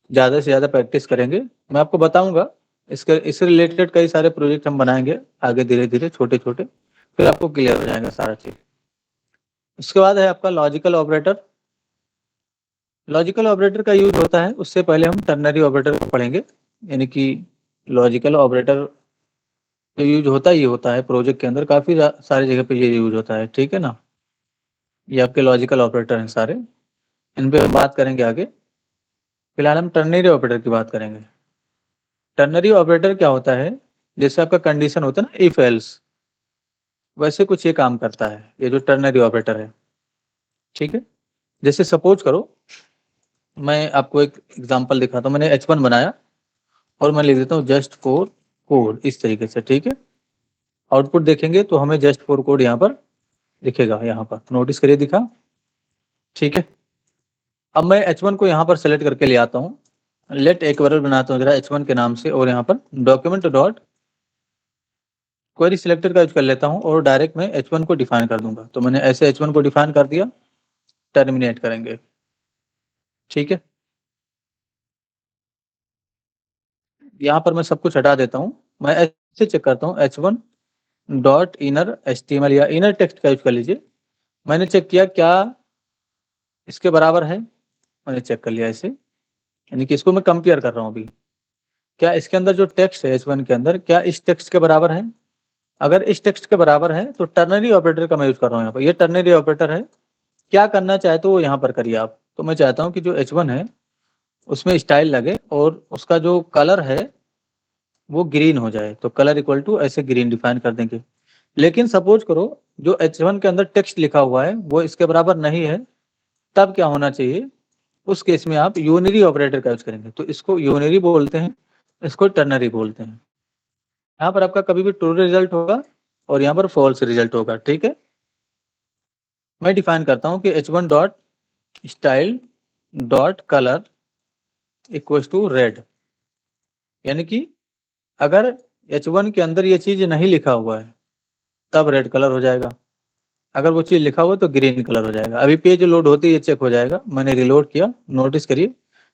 ज़्यादा से ज़्यादा प्रैक्टिस करेंगे। मैं आपको बताऊंगा इससे रिलेटेड कई सारे प्रोजेक्ट हम बनाएंगे आगे, धीरे धीरे छोटे छोटे, फिर आपको क्लियर हो जाएगा सारा चीज़। उसके बाद है आपका लॉजिकल ऑपरेटर। लॉजिकल ऑपरेटर का यूज होता है, उससे पहले हम टर्नरी ऑपरेटर को पढ़ेंगे। यानी कि लॉजिकल ऑपरेटर जो यूज होता ही होता है प्रोजेक्ट के अंदर, काफ़ी सारी जगह पे ये यूज होता है, ठीक है ना। ये आपके लॉजिकल ऑपरेटर हैं सारे, इन पे हम बात करेंगे आगे। फिलहाल हम टर्नरी ऑपरेटर की बात करेंगे। टर्नरी ऑपरेटर क्या होता है, जैसे आपका कंडीशन होता है ना इफ एल्स, वैसे कुछ ये काम करता है ये जो टर्नरी ऑपरेटर है, ठीक है। जैसे सपोज करो मैं आपको एक एग्जांपल दिखाता हूँ। मैंने H1 बनाया और मैं लिख देता हूँ जस्ट फॉर कोड, इस तरीके से, ठीक है। आउटपुट देखेंगे तो हमें जस्ट फॉर कोड यहाँ पर दिखेगा, यहाँ पर नोटिस करिए दिखा, ठीक है। अब मैं H1 को यहाँ पर सेलेक्ट करके ले आता हूँ, लेट एक वेरिएबल बनाता हूँ जरा H1 के नाम से, और यहाँ पर डॉक्यूमेंट डॉट क्वेरी सिलेक्टर का यूज कर लेता हूँ और डायरेक्ट मैं H1 को डिफाइन कर दूंगा। तो मैंने ऐसे H1 को डिफाइन कर दिया, टर्मिनेट करेंगे, ठीक है। यहाँ पर मैं सब कुछ हटा देता हूँ, मैं ऐसे चेक करता हूँ H1 डॉट इनर HTML या इनर टेक्स्ट का यूज कर लीजिए। मैंने चेक किया क्या इसके बराबर है, मैंने चेक कर लिया ऐसे, यानी कि इसको मैं कंपेयर कर रहा हूँ अभी, क्या इसके अंदर जो टेक्स्ट है H1 के अंदर क्या इस टेक्स्ट के बराबर है। अगर इस टेक्स्ट के बराबर है तो टर्नरी ऑपरेटर का मैं यूज कर रहा हूँ यहाँ पर, ये टर्नरी ऑपरेटर है। क्या करना चाहे तो वो यहाँ पर करिए आप। तो मैं चाहता हूँ कि जो H1 है उसमें स्टाइल लगे और उसका जो कलर है वो ग्रीन हो जाए, तो कलर इक्वल टू ऐसे ग्रीन डिफाइन कर देंगे। लेकिन सपोज करो जो H1 के अंदर टेक्स्ट लिखा हुआ है वो इसके बराबर नहीं है, तब क्या होना चाहिए, उस केस में आप यूनिरी ऑपरेटर का यूज करेंगे। तो इसको यूनिरी बोलते हैं, इसको टर्नरी बोलते हैं। यहाँ पर आपका कभी भी ट्रू रिजल्ट होगा और यहाँ पर फॉल्स रिजल्ट होगा, ठीक है। मैं डिफाइन करता हूँ कि h1 dot style dot colour equals to red, यानी कि अगर h1 के अंदर ये चीज नहीं लिखा हुआ है तब रेड कलर हो जाएगा, अगर वो चीज लिखा हुआ तो ग्रीन कलर हो जाएगा। अभी पेज लोड होते ही ये चेक हो जाएगा, मैंने रिलोड किया, नोटिस करिए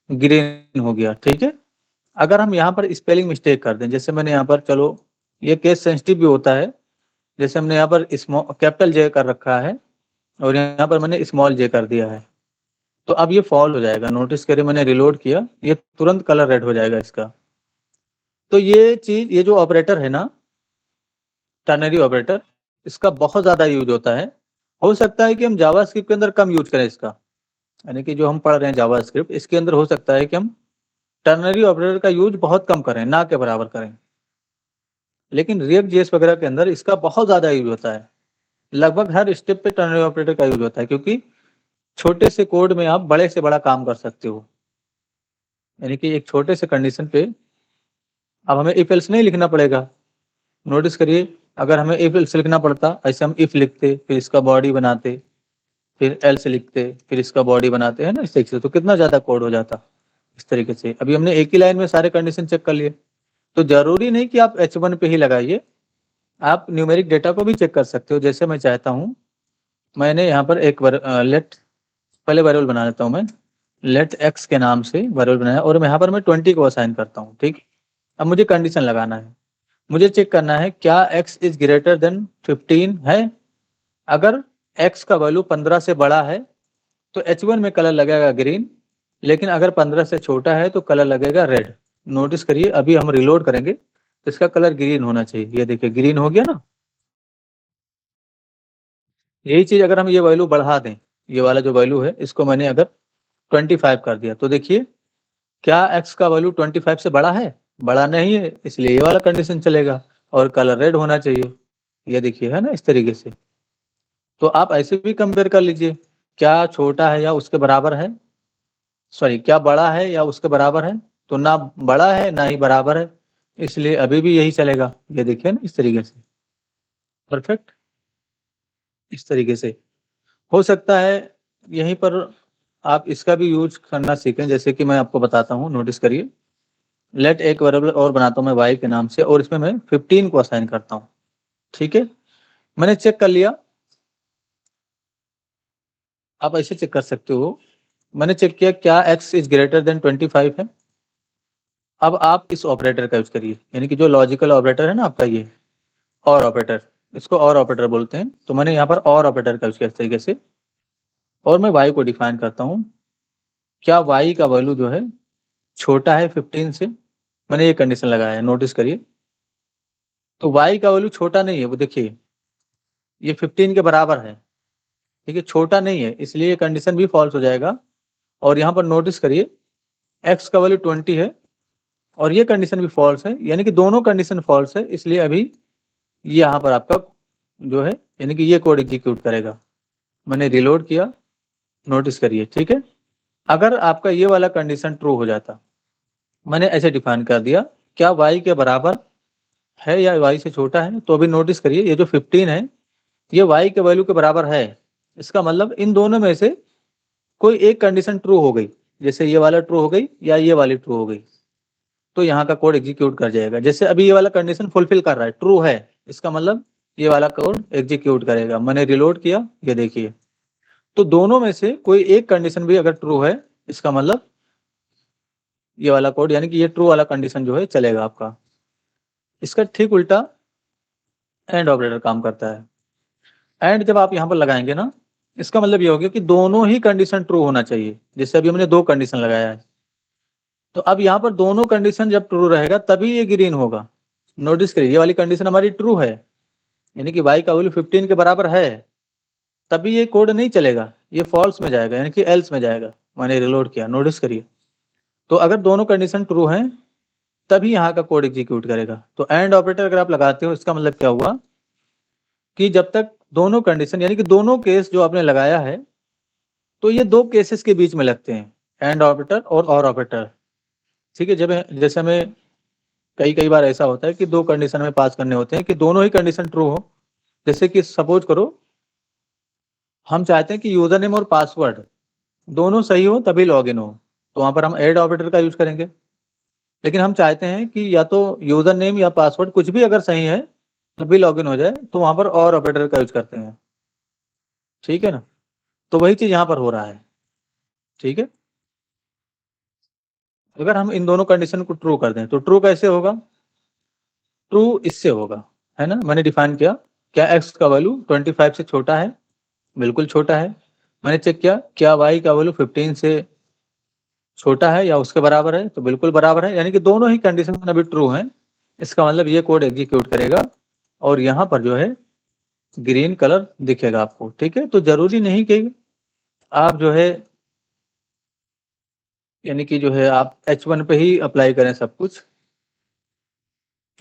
ग्रीन हो गया, ठीक है। अगर हम यहाँ पर स्पेलिंग मिस्टेक कर दें, जैसे मैंने यहाँ पर, चलो ये केस सेंसिटिव भी होता है, जैसे हमने यहाँ पर कैपिटल जे कर रखा है और यहाँ पर मैंने स्मॉल जे कर दिया है, तो अब ये फॉल हो जाएगा। नोटिस करिए मैंने रिलोड किया, ये तुरंत कलर रेड हो जाएगा इसका। तो ये चीज, ये जो ऑपरेटर है ना, टर्नरी ऑपरेटर, इसका बहुत ज्यादा यूज होता है। हो सकता है कि हम जावास्क्रिप्ट के अंदर कम यूज करें इसका, यानी कि जो हम पढ़ रहे हैं जावास्क्रिप्ट, इसके अंदर हो सकता है कि हम टर्नरी ऑपरेटर का यूज बहुत कम करें, ना के बराबर करें। लेकिन रिएक्ट जेएस वगैरह के अंदर इसका बहुत ज्यादा यूज होता है, लगभग हर स्टेप पे टर्नरी ऑपरेटर का यूज होता है, क्योंकि छोटे से कोड में आप बड़े से बड़ा काम कर सकते हो। यानी कि एक छोटे से कंडीशन पे अब हमें इफ एल्स नहीं लिखना पड़ेगा। नोटिस करिए, अगर हमें इफ एल्स लिखना पड़ता, ऐसे हम इफ लिखते, फिर इसका बॉडी बनाते, फिर एल्स लिखते, फिर इसका बॉडी बनाते हैं ना, इस तरीके से, तो कितना ज्यादा कोड हो जाता। इस तरीके से अभी हमने एक ही लाइन में सारे कंडीशन चेक कर लिए। तो जरूरी नहीं कि आप h1 पे ही लगाइए, आप न्यूमेरिक डेटा को भी चेक कर सकते हो। जैसे मैं चाहता हूँ, मैंने यहाँ पर एक लेट, पहले वेरिएबल बना लेता हूँ मैं, लेट x के नाम से वेरिएबल बनाया और यहाँ पर मैं 20 को असाइन करता हूँ, ठीक। अब मुझे कंडीशन लगाना है, मुझे चेक करना है क्या x इज ग्रेटर देन 15 है। अगर x का वैल्यू 15 से बड़ा है तो h1 में कलर लगेगा ग्रीन, लेकिन अगर 15 से छोटा है तो कलर लगेगा रेड। नोटिस करिए, अभी हम रिलोड करेंगे तो इसका कलर ग्रीन होना चाहिए, ये देखिए ग्रीन हो गया ना। यही चीज अगर हम ये वैल्यू बढ़ा दें, ये वाला जो वैल्यू है इसको मैंने अगर 25 कर दिया, तो देखिए क्या x का वैल्यू 25 से बड़ा है, बड़ा नहीं है, इसलिए ये वाला कंडीशन चलेगा और कलर रेड होना चाहिए। ये देखिए, है ना, इस तरीके से। तो आप ऐसे भी कंपेयर कर लीजिए, क्या छोटा है या उसके बराबर है, सॉरी क्या बड़ा है या उसके बराबर है, तो ना बड़ा है ना ही बराबर है, इसलिए अभी भी यही चलेगा। ये देखिए ना, इस तरीके से, परफेक्ट। इस तरीके से हो सकता है यहीं पर आप इसका भी यूज करना सीखें, जैसे कि मैं आपको बताता हूँ। नोटिस करिए, लेट एक वेरिएबल और बनाता हूँ मैं y के नाम से, और इसमें मैं 15 को असाइन करता हूँ, ठीक है। मैंने चेक कर लिया, आप ऐसे चेक कर सकते हो। मैंने चेक किया क्या x इज ग्रेटर देन 25 है। अब आप इस ऑपरेटर का यूज करिए, यानी कि जो लॉजिकल ऑपरेटर है ना आपका, ये और ऑपरेटर, इसको और ऑपरेटर बोलते हैं। तो मैंने यहाँ पर और ऑपरेटर का यूज किया इस तरीके से, और मैं y को डिफाइन करता हूँ। क्या y का वैल्यू जो है छोटा है 15 से, मैंने ये कंडीशन लगाया है, नोटिस करिए। तो y का वैल्यू छोटा नहीं है, वो देखिए ये 15 के बराबर है, ठीक है, छोटा नहीं है, इसलिए ये कंडीशन भी फॉल्स हो जाएगा। और यहाँ पर नोटिस करिए x का वैल्यू 20 है और ये कंडीशन भी फॉल्स है, यानी कि दोनों कंडीशन फॉल्स है, इसलिए अभी ये यहाँ पर आपका जो है, यानी कि ये कोड एग्जीक्यूट करेगा। मैंने रिलोड किया, नोटिस करिए, ठीक है। अगर आपका ये वाला कंडीशन ट्रू हो जाता, मैंने ऐसे डिफाइन कर दिया क्या y के बराबर है या y से छोटा है, तो अभी नोटिस करिए ये जो 15 है ये y के वैल्यू के बराबर है। इसका मतलब इन दोनों में से कोई एक कंडीशन ट्रू हो गई, जैसे ये वाला ट्रू हो गई या ये वाली ट्रू हो गई, तो यहाँ का कोड एग्जीक्यूट कर जाएगा। जैसे अभी ये वाला कंडीशन फुलफिल कर रहा है, ट्रू है, इसका मतलब ये वाला कोड एग्जीक्यूट करेगा। मैंने रिलोड किया, ये देखिए, तो दोनों में से कोई एक कंडीशन भी अगर ट्रू है, इसका मतलब ये वाला कोड, यानी कि ये ट्रू वाला कंडीशन जो है चलेगा आपका। इसका ठीक उल्टा एंड ऑपरेटर काम करता है। एंड जब आप यहाँ पर लगाएंगे ना, इसका मतलब ये हो गया कि दोनों ही कंडीशन ट्रू होना चाहिए। जैसे अभी हमने 2 कंडीशन लगाया है, तो अब यहाँ पर दोनों कंडीशन जब ट्रू रहेगा तभी ये ग्रीन होगा। नोटिस करिए, ये वाली कंडीशन हमारी ट्रू है, यानी कि y का वैल्यू 15 के बराबर है, तभी ये कोड नहीं चलेगा, ये फॉल्स में जाएगा, यानी कि एल्स में जाएगा। मैंने रिलोड किया, नोटिस करिए, तो अगर दोनों कंडीशन ट्रू हैं तभी यहाँ का कोड एग्जीक्यूट करेगा। तो एंड ऑपरेटर अगर आप लगाते हो, इसका मतलब क्या हुआ कि जब तक दोनों कंडीशन, यानी कि दोनों केस जो आपने लगाया है, तो ये 2 केसेस के बीच में लगते हैं, एंड ऑपरेटर और ऑपरेटर, ठीक है। जब जैसे हमें कई बार ऐसा होता है कि 2 कंडीशन में पास करने होते हैं कि दोनों ही कंडीशन ट्रू हो। जैसे कि सपोज करो हम चाहते हैं कि यूजर नेम और पासवर्ड दोनों सही हो तभी लॉगिन हो, तो वहां पर हम ऐड ऑपरेटर का यूज करेंगे। लेकिन हम चाहते हैं कि या तो यूजर नेम या पासवर्ड कुछ भी अगर सही है तभी लॉगिन हो जाए, तो वहां पर और ऑपरेटर का यूज करते हैं। ठीक है ना, तो वही चीज यहाँ पर हो रहा है। ठीक है, अगर हम इन दोनों कंडीशन को ट्रू कर दें तो ट्रू कैसे होगा, ट्रू इससे होगा, है ना। मैंने डिफाइन किया क्या x का वैल्यू 25 से छोटा है, बिल्कुल छोटा है। मैंने चेक किया क्या y का वैल्यू 15 से छोटा है या उसके बराबर है, तो बिल्कुल बराबर है, यानी कि दोनों ही कंडीशन अभी ट्रू हैं। इसका मतलब ये कोड एग्जीक्यूट करेगा और यहाँ पर जो है ग्रीन कलर दिखेगा आपको। ठीक है, तो जरूरी नहीं कि आप जो है यानी कि जो है आप H1 पे ही अप्लाई करें सब कुछ,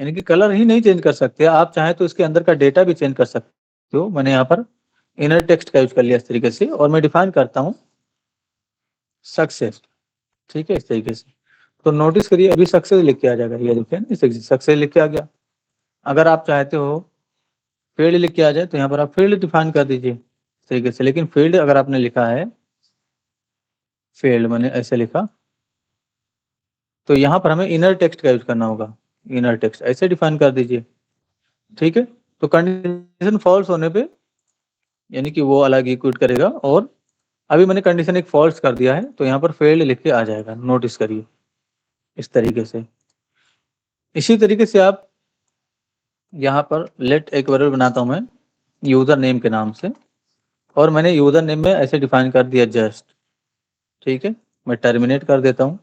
यानी कि कलर ही नहीं चेंज कर सकते आप, चाहे तो इसके अंदर का डेटा भी चेंज कर सकते हो। मैंने यहाँ पर इनर टेक्स्ट का यूज कर लिया इस तरीके से, और मैं डिफाइन करता हूँ सक्सेस। ठीक है, इस तरीके से। तो नोटिस करिए अभी सक्सेस लिख के आ जाएगा, ये देखिए सक्सेस लिख के आ गया। अगर आप चाहते हो फील्ड लिख के आ जाए तो यहाँ पर आप फील्ड डिफाइन कर दीजिए इस तरीके से। लेकिन फील्ड अगर आपने लिखा है, फील्ड मैंने ऐसे लिखा, तो यहाँ पर हमें इनर टेक्स्ट का यूज करना होगा। इनर टेक्स्ट ऐसे डिफाइन कर दीजिए। ठीक है, तो कंडीशन फॉल्स होने पे यानी कि वो अलग इक्विट करेगा, और अभी मैंने कंडीशन एक फॉल्स कर दिया है तो यहाँ पर फेल्ड लिख के आ जाएगा। नोटिस करिए इस तरीके से। इसी तरीके से आप यहाँ पर लेट एक वेरिएबल बनाता हूँ मैं यूजर नेम के नाम से, और मैंने यूजर नेम में ऐसे डिफाइन कर दिया जस्ट। ठीक है, मैं टर्मिनेट कर देता हूँ,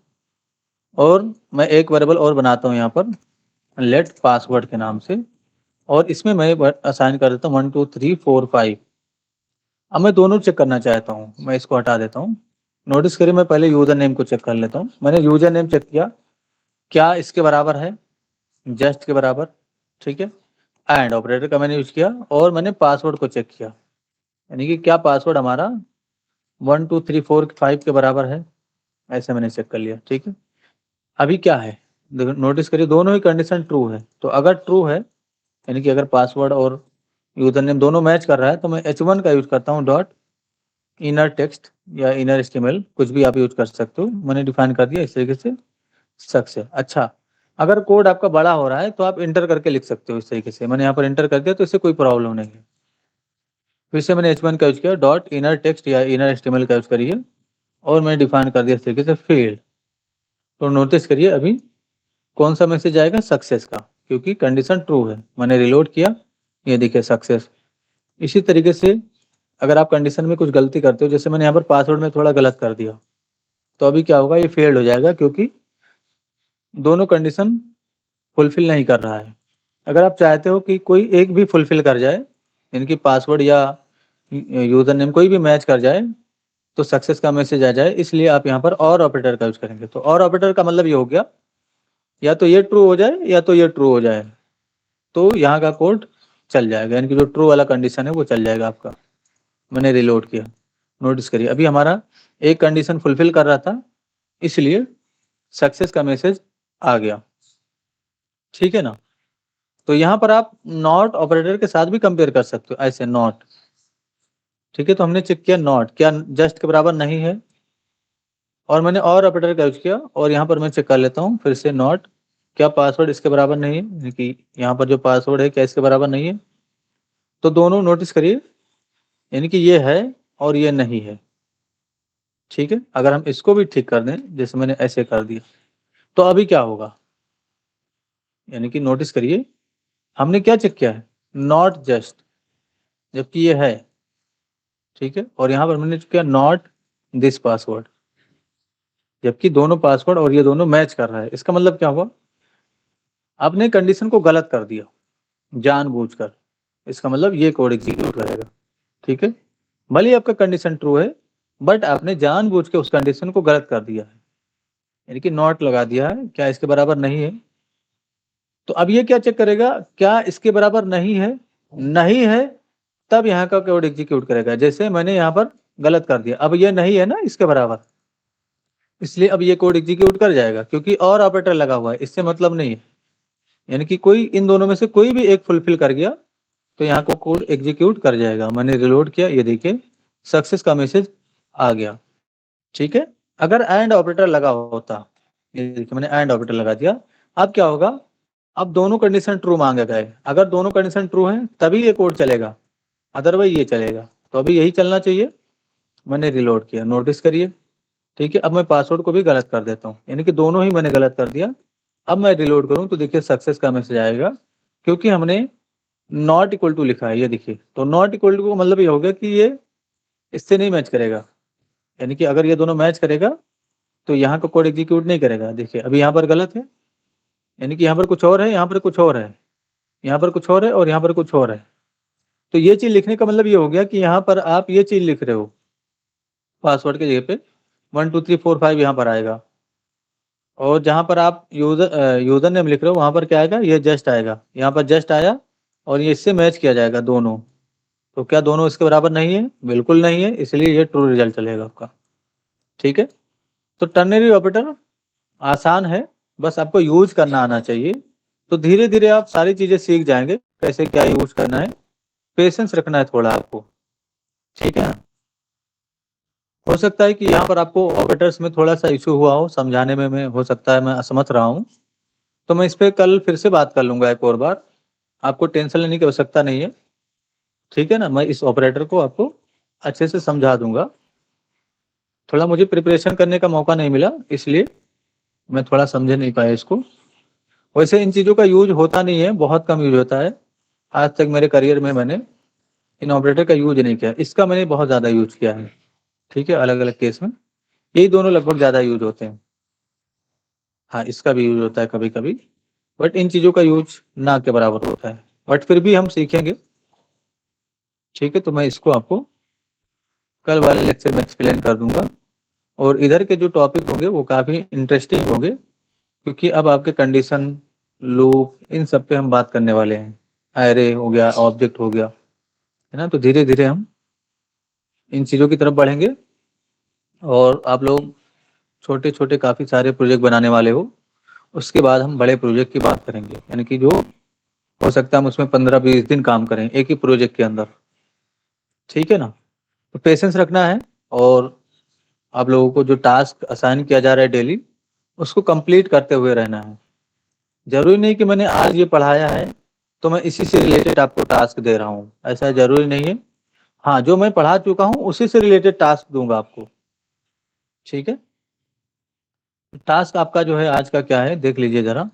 और मैं एक वेरिएबल और बनाता हूँ यहाँ पर लेट पासवर्ड के नाम से, और इसमें मैं असाइन कर देता हूँ 1 2 3 4 5। अब मैं दोनों चेक करना चाहता हूँ, मैं इसको हटा देता हूँ। नोटिस करिए मैं पहले यूजर नेम को चेक कर लेता हूँ। मैंने यूजर नेम चेक किया क्या इसके बराबर है, जस्ट के बराबर। ठीक है, एंड ऑपरेटर का मैंने यूज किया, और मैंने पासवर्ड को चेक किया, यानी कि क्या पासवर्ड हमारा 1 2 3 4 5 के बराबर है, ऐसे मैंने चेक कर लिया। ठीक है, अभी क्या है देखो, नोटिस करिए दोनों ही कंडीशन ट्रू है। तो अगर ट्रू है यानी कि अगर पासवर्ड और यूजर नेम दोनों मैच कर रहा है, तो मैं H1 का यूज करता हूँ डॉट इनर टेक्स्ट या इनर HTML, कुछ भी आप यूज कर सकते हो। मैंने डिफाइन कर दिया इस तरीके से सक्सेस। अच्छा, अगर कोड आपका बड़ा हो रहा है तो आप इंटर करके लिख सकते हो इस तरीके से। मैंने यहाँ पर इंटर कर दिया तो इससे कोई प्रॉब्लम नहीं है। फिर से मैंने H1 का यूज किया डॉट इनर टेक्स्ट या इनर HTML का यूज करिए, और मैंने डिफाइन कर दिया इस तरीके से फील्ड। तो नोटिस करिए अभी कौन सा मैसेज आएगा, सक्सेस का, क्योंकि कंडीशन ट्रू है। मैंने रिलोड किया, ये देखिए सक्सेस। इसी तरीके से अगर आप कंडीशन में कुछ गलती करते हो, जैसे मैंने यहाँ पर पासवर्ड में थोड़ा गलत कर दिया, तो अभी क्या होगा, ये फेल्ड हो जाएगा क्योंकि दोनों कंडीशन फुलफिल नहीं कर रहा है। अगर आप चाहते हो कि कोई एक भी फुलफिल कर जाए, यानी कि पासवर्ड या यूजर नेम कोई भी मैच कर जाए, तो सक्सेस का मैसेज आ जाए, इसलिए आप यहाँ पर और ऑपरेटर का यूज करेंगे। तो और ऑपरेटर का मतलब ये हो गया या तो ये ट्रू हो जाए या तो ये ट्रू हो जाए, तो यहाँ का कोड चल जाएगा, यानी कि जो ट्रू वाला कंडीशन है वो चल जाएगा आपका। मैंने रिलोड किया, नोटिस करिए अभी हमारा एक कंडीशन फुलफिल कर रहा था, इसलिए सक्सेस का मैसेज आ गया। ठीक है ना, तो यहाँ पर आप नॉट ऑपरेटर के साथ भी कंपेयर कर सकते हो, ऐसे नॉट। ठीक है, तो हमने चेक किया नॉट क्या जस्ट के बराबर नहीं है, और मैंने और ऑपरेटर का यूज किया, और यहाँ पर मैं चेक कर लेता हूँ फिर से नॉट क्या पासवर्ड इसके बराबर नहीं है, यानी कि यहाँ पर जो पासवर्ड है क्या इसके बराबर नहीं है। तो दोनों नोटिस करिए, यानी कि ये है और ये नहीं है। ठीक है, अगर हम इसको भी ठीक कर दें जैसे मैंने ऐसे कर दिया, तो अभी क्या होगा, यानी कि नोटिस करिए हमने क्या चेक किया है, नॉट जस्ट, जबकि ये है। ठीक है, और यहाँ पर मैंने किया नॉट दिस पासवर्ड, जबकि दोनों पासवर्ड और ये दोनों मैच कर रहा है। इसका मतलब क्या हुआ, आपने कंडीशन को गलत कर दिया जानबूझकर, इसका मतलब ये कोड एग्जीक्यूट करेगा। ठीक है, भले ही आपका कंडीशन ट्रू है, बट आपने जानबूझ के उस कंडीशन को गलत कर दिया है, यानी कि नॉट लगा दिया है क्या इसके बराबर नहीं है। तो अब ये क्या चेक करेगा, क्या इसके बराबर नहीं है, नहीं है, तब यहाँ का कोड एग्जीक्यूट करेगा। जैसे मैंने यहाँ पर गलत कर दिया, अब ये नहीं है ना इसके बराबर, इसलिए अब ये कोड एग्जीक्यूट कर जाएगा, क्योंकि और ऑपरेटर लगा हुआ है, इससे मतलब नहीं है। यानी कि कोई इन दोनों में से कोई भी एक फुलफिल कर गया तो यहाँ को कोड एग्जीक्यूट कर जाएगा। मैंने रिलोड किया, ये देखिए सक्सेस का मैसेज आ गया। ठीक है, अगर एंड ऑपरेटर लगा होता, ये देखिए मैंने एंड ऑपरेटर लगा दिया, अब क्या होगा, अब दोनों कंडीशन ट्रू मांगे गए, अगर दोनों कंडीशन ट्रू हैं तभी ये कोड चलेगा, अदरवाइज ये चलेगा। तो अभी यही चलना चाहिए, मैंने रिलोड किया, नोटिस करिए। ठीक है, अब मैं पासवर्ड को भी गलत कर देता हूँ, यानी कि दोनों ही मैंने गलत कर दिया। अब मैं रिलोड करूँ तो देखिए सक्सेस का मैसेज आएगा, क्योंकि हमने नॉट इक्वल टू लिखा है, ये देखिए। तो नॉट इक्वल टू का मतलब ये हो गया कि ये इससे नहीं मैच करेगा, यानी कि अगर ये दोनों मैच करेगा तो यहाँ का कोड एग्जीक्यूट नहीं करेगा। देखिए अभी यहाँ पर गलत है, यानी कि यहाँ पर कुछ और है, यहाँ पर कुछ और है, यहाँ पर कुछ और है और यहाँ पर कुछ और है। तो ये चीज लिखने का मतलब ये हो गया कि यहाँ पर आप ये चीज लिख रहे हो, पासवर्ड के जगह पे 1 2 3 4 5 यहाँ पर आएगा, और जहाँ पर आप यूजर नेम लिख रहे हो वहाँ पर क्या आएगा, ये जस्ट आएगा, यहाँ पर जस्ट आया और ये इससे मैच किया जाएगा दोनों। तो क्या दोनों इसके बराबर नहीं है? बिल्कुल नहीं है, इसलिए ये ट्रू रिजल्ट चलेगा आपका। ठीक है, तो टर्नरी ऑपरेटर आसान है, बस आपको यूज करना आना चाहिए। तो धीरे धीरे आप सारी चीजें सीख जाएंगे, कैसे क्या यूज करना है, पेशेंस रखना है थोड़ा आपको। ठीक है, हो सकता है कि यहाँ पर आपको ऑपरेटर्स में थोड़ा सा इशू हुआ हो, समझाने में मैं हो सकता है मैं असमर्थ रहा हूँ, तो मैं इस पर कल फिर से बात कर लूंगा एक और बार, आपको टेंशन लेने की आवश्यकता नहीं है। ठीक है ना, मैं इस ऑपरेटर को आपको अच्छे से समझा दूंगा। थोड़ा मुझे प्रिपरेशन करने का मौका नहीं मिला, इसलिए मैं थोड़ा समझ नहीं पाया इसको। वैसे इन चीज़ों का यूज होता नहीं है, बहुत कम यूज होता है। आज तक मेरे करियर में मैंने इन ऑपरेटर का यूज नहीं किया, इसका मैंने बहुत ज़्यादा यूज किया है। ठीक है, अलग अलग केस में यही दोनों लगभग ज़्यादा यूज होते हैं। हाँ, इसका भी यूज होता है कभी कभी, बट इन चीज़ों का यूज ना के बराबर होता है, बट फिर भी हम सीखेंगे। ठीक है, तो मैं इसको आपको कल वाले लेक्चर में एक्सप्लेन कर दूंगा। और इधर के जो टॉपिक होंगे वो काफ़ी इंटरेस्टिंग होंगे, क्योंकि अब आपके कंडीशन, लूप, इन सब पे हम बात करने वाले हैं। एरे हो गया, ऑब्जेक्ट हो गया, है ना। तो धीरे धीरे हम इन चीज़ों की तरफ बढ़ेंगे, और आप लोग छोटे छोटे काफ़ी सारे प्रोजेक्ट बनाने वाले हो। उसके बाद हम बड़े प्रोजेक्ट की बात करेंगे, यानी कि जो हो सकता है हम उसमें 15-20 दिन काम करें एक ही प्रोजेक्ट के अंदर। ठीक है ना, तो पेशेंस रखना है, और आप लोगों को जो टास्क असाइन किया जा रहा है डेली, उसको कंप्लीट करते हुए रहना है। जरूरी नहीं कि मैंने आज ये पढ़ाया है तो मैं इसी से रिलेटेड आपको टास्क दे रहा हूँ, ऐसा जरूरी नहीं है। हाँ, जो मैं पढ़ा चुका हूँ उसी से रिलेटेड टास्क दूंगा आपको। ठीक है, टास्क आपका जो है आज का क्या है देख लीजिए जरा।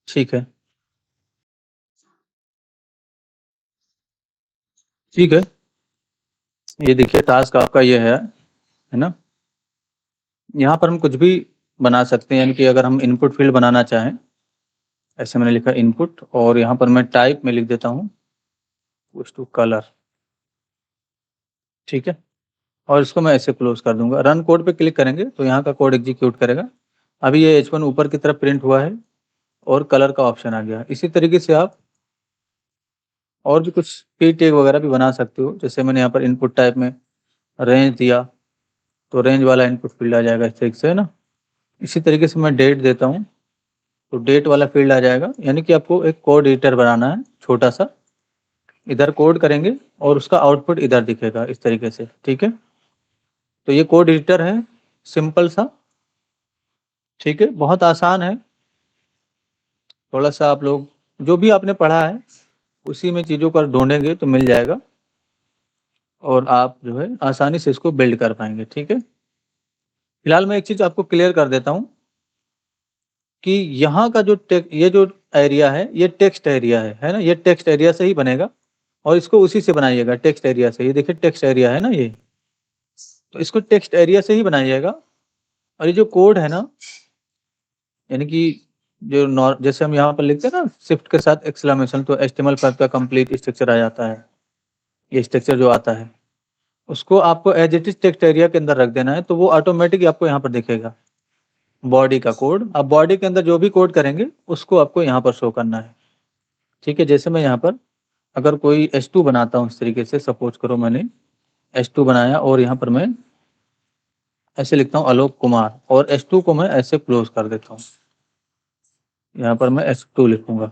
ठीक है, ठीक है, ये देखिए टास्क आपका ये है ना। यहाँ पर हम कुछ भी बना सकते हैं, यानी कि अगर हम इनपुट फील्ड बनाना चाहें, ऐसे मैंने लिखा इनपुट, और यहाँ पर मैं टाइप में लिख देता हूँ पुश टू कलर। ठीक है, और इसको मैं ऐसे क्लोज कर दूंगा। रन कोड पे क्लिक करेंगे तो यहाँ का कोड एग्जीक्यूट करेगा। अभी ये H1 ऊपर की तरफ प्रिंट हुआ है और कलर का ऑप्शन आ गया। इसी तरीके से आप और भी कुछ पी टैग वगैरह भी बना सकते हो। जैसे मैंने यहाँ पर इनपुट टाइप में रेंज दिया, तो रेंज वाला इनपुट फील्ड आ जाएगा इस तरीके से, है ना। इसी तरीके से मैं डेट देता हूँ तो डेट वाला फील्ड आ जाएगा। यानी कि आपको एक कोड एडिटर बनाना है छोटा सा, इधर कोड करेंगे और उसका आउटपुट इधर दिखेगा इस तरीके से। ठीक है, तो ये कोड एडिटर है, सिंपल सा। ठीक है, बहुत आसान है। थोड़ा सा आप लोग जो भी आपने पढ़ा है उसी में चीज़ों को ढूंढेंगे तो मिल जाएगा, और आप जो है आसानी से इसको बिल्ड कर पाएंगे। ठीक है, फिलहाल मैं एक चीज़ आपको क्लियर कर देता हूँ कि यहाँ का जो ये जो एरिया है ये टेक्स्ट एरिया है ना। ये टेक्स्ट एरिया से ही बनेगा, और इसको उसी से बनाइएगा, टेक्स्ट एरिया से। ये देखिए टेक्स्ट एरिया है ना ये, तो इसको टेक्स्ट एरिया से ही बनाइएगा। और ये जो कोड है ना, यानी कि जो जैसे हम यहाँ पर लिखते हैं ना शिफ्ट के साथ एक्सक्लेमेशन, तो HTML5 का कंप्लीट स्ट्रक्चर आ जाता है। ये स्ट्रक्चर जो आता है उसको आपको as it is text area के अंदर रख देना है, तो वो ऑटोमेटिक आपको यहाँ पर दिखेगा बॉडी का कोड। आप बॉडी के अंदर जो भी कोड करेंगे उसको आपको यहाँ पर शो करना है। ठीक है, जैसे मैं यहाँ पर अगर कोई H2 बनाता हूँ इस तरीके से, सपोज करो मैंने H2 बनाया और यहाँ पर मैं ऐसे लिखता हूँ आलोक कुमार, और H2 को मैं ऐसे क्लोज कर देता हूँ। यहाँ पर मैं H2 लिखूंगा।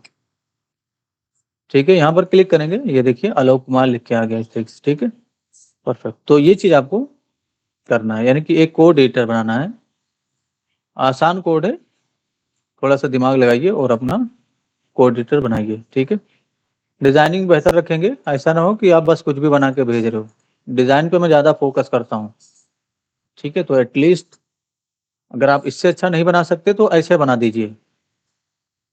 ठीक है, यहाँ पर क्लिक करेंगे, ये देखिए आलोक कुमार लिख के आ गया टेक्स्ट, ठीक है, परफेक्ट। तो ये चीज आपको करना है, यानी कि एक कोड एडिटर बनाना है, आसान कोड है, थोड़ा सा दिमाग लगाइए और अपना कोड एडिटर बनाइए, ठीक है। डिजाइनिंग बेहतर रखेंगे, ऐसा ना हो कि आप बस कुछ भी बना के भेज रहे हो, डिजाइन पे मैं ज्यादा फोकस करता हूँ, ठीक है। तो एटलीस्ट अगर आप इससे अच्छा नहीं बना सकते तो ऐसे बना दीजिए,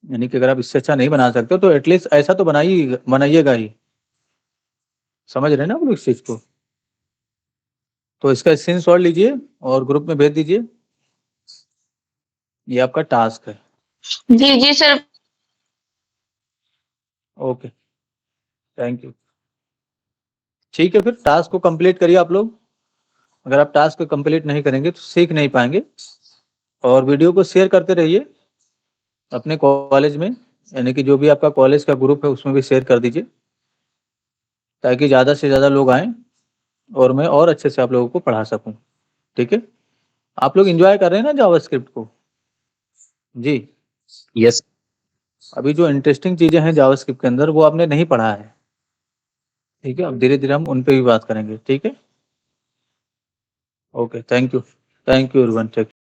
यानी कि अगर आप इससे अच्छा नहीं बना सकते तो एटलीस्ट ऐसा तो बनाइएगा ही, समझ रहे हैं ना आप लोग इस चीज को। तो इसका स्क्रीनशॉट लीजिए और ग्रुप में भेज दीजिए, ये आपका टास्क है। जी जी सर। Okay, thank you. ठीक है, फिर टास्क को कंप्लीट करिए आप लोग। अगर आप टास्क को कंप्लीट नहीं करेंगे तो सीख नहीं पाएंगे। और वीडियो को शेयर करते रहिए अपने कॉलेज में, यानी कि जो भी आपका कॉलेज का ग्रुप है उसमें भी शेयर कर दीजिए, ताकि ज़्यादा से ज़्यादा लोग आएँ और मैं और अच्छे से आप लोगों को पढ़ा सकूँ, ठीक है। आप लोग एंजॉय कर रहे हैं ना जावास्क्रिप्ट को? जी, यस। अभी जो इंटरेस्टिंग चीज़ें हैं जावास्क्रिप्ट के अंदर वो आपने नहीं पढ़ा है, ठीक है। अब धीरे-धीरे हम उन पे भी बात करेंगे, ठीक है। Okay, thank you everyone, take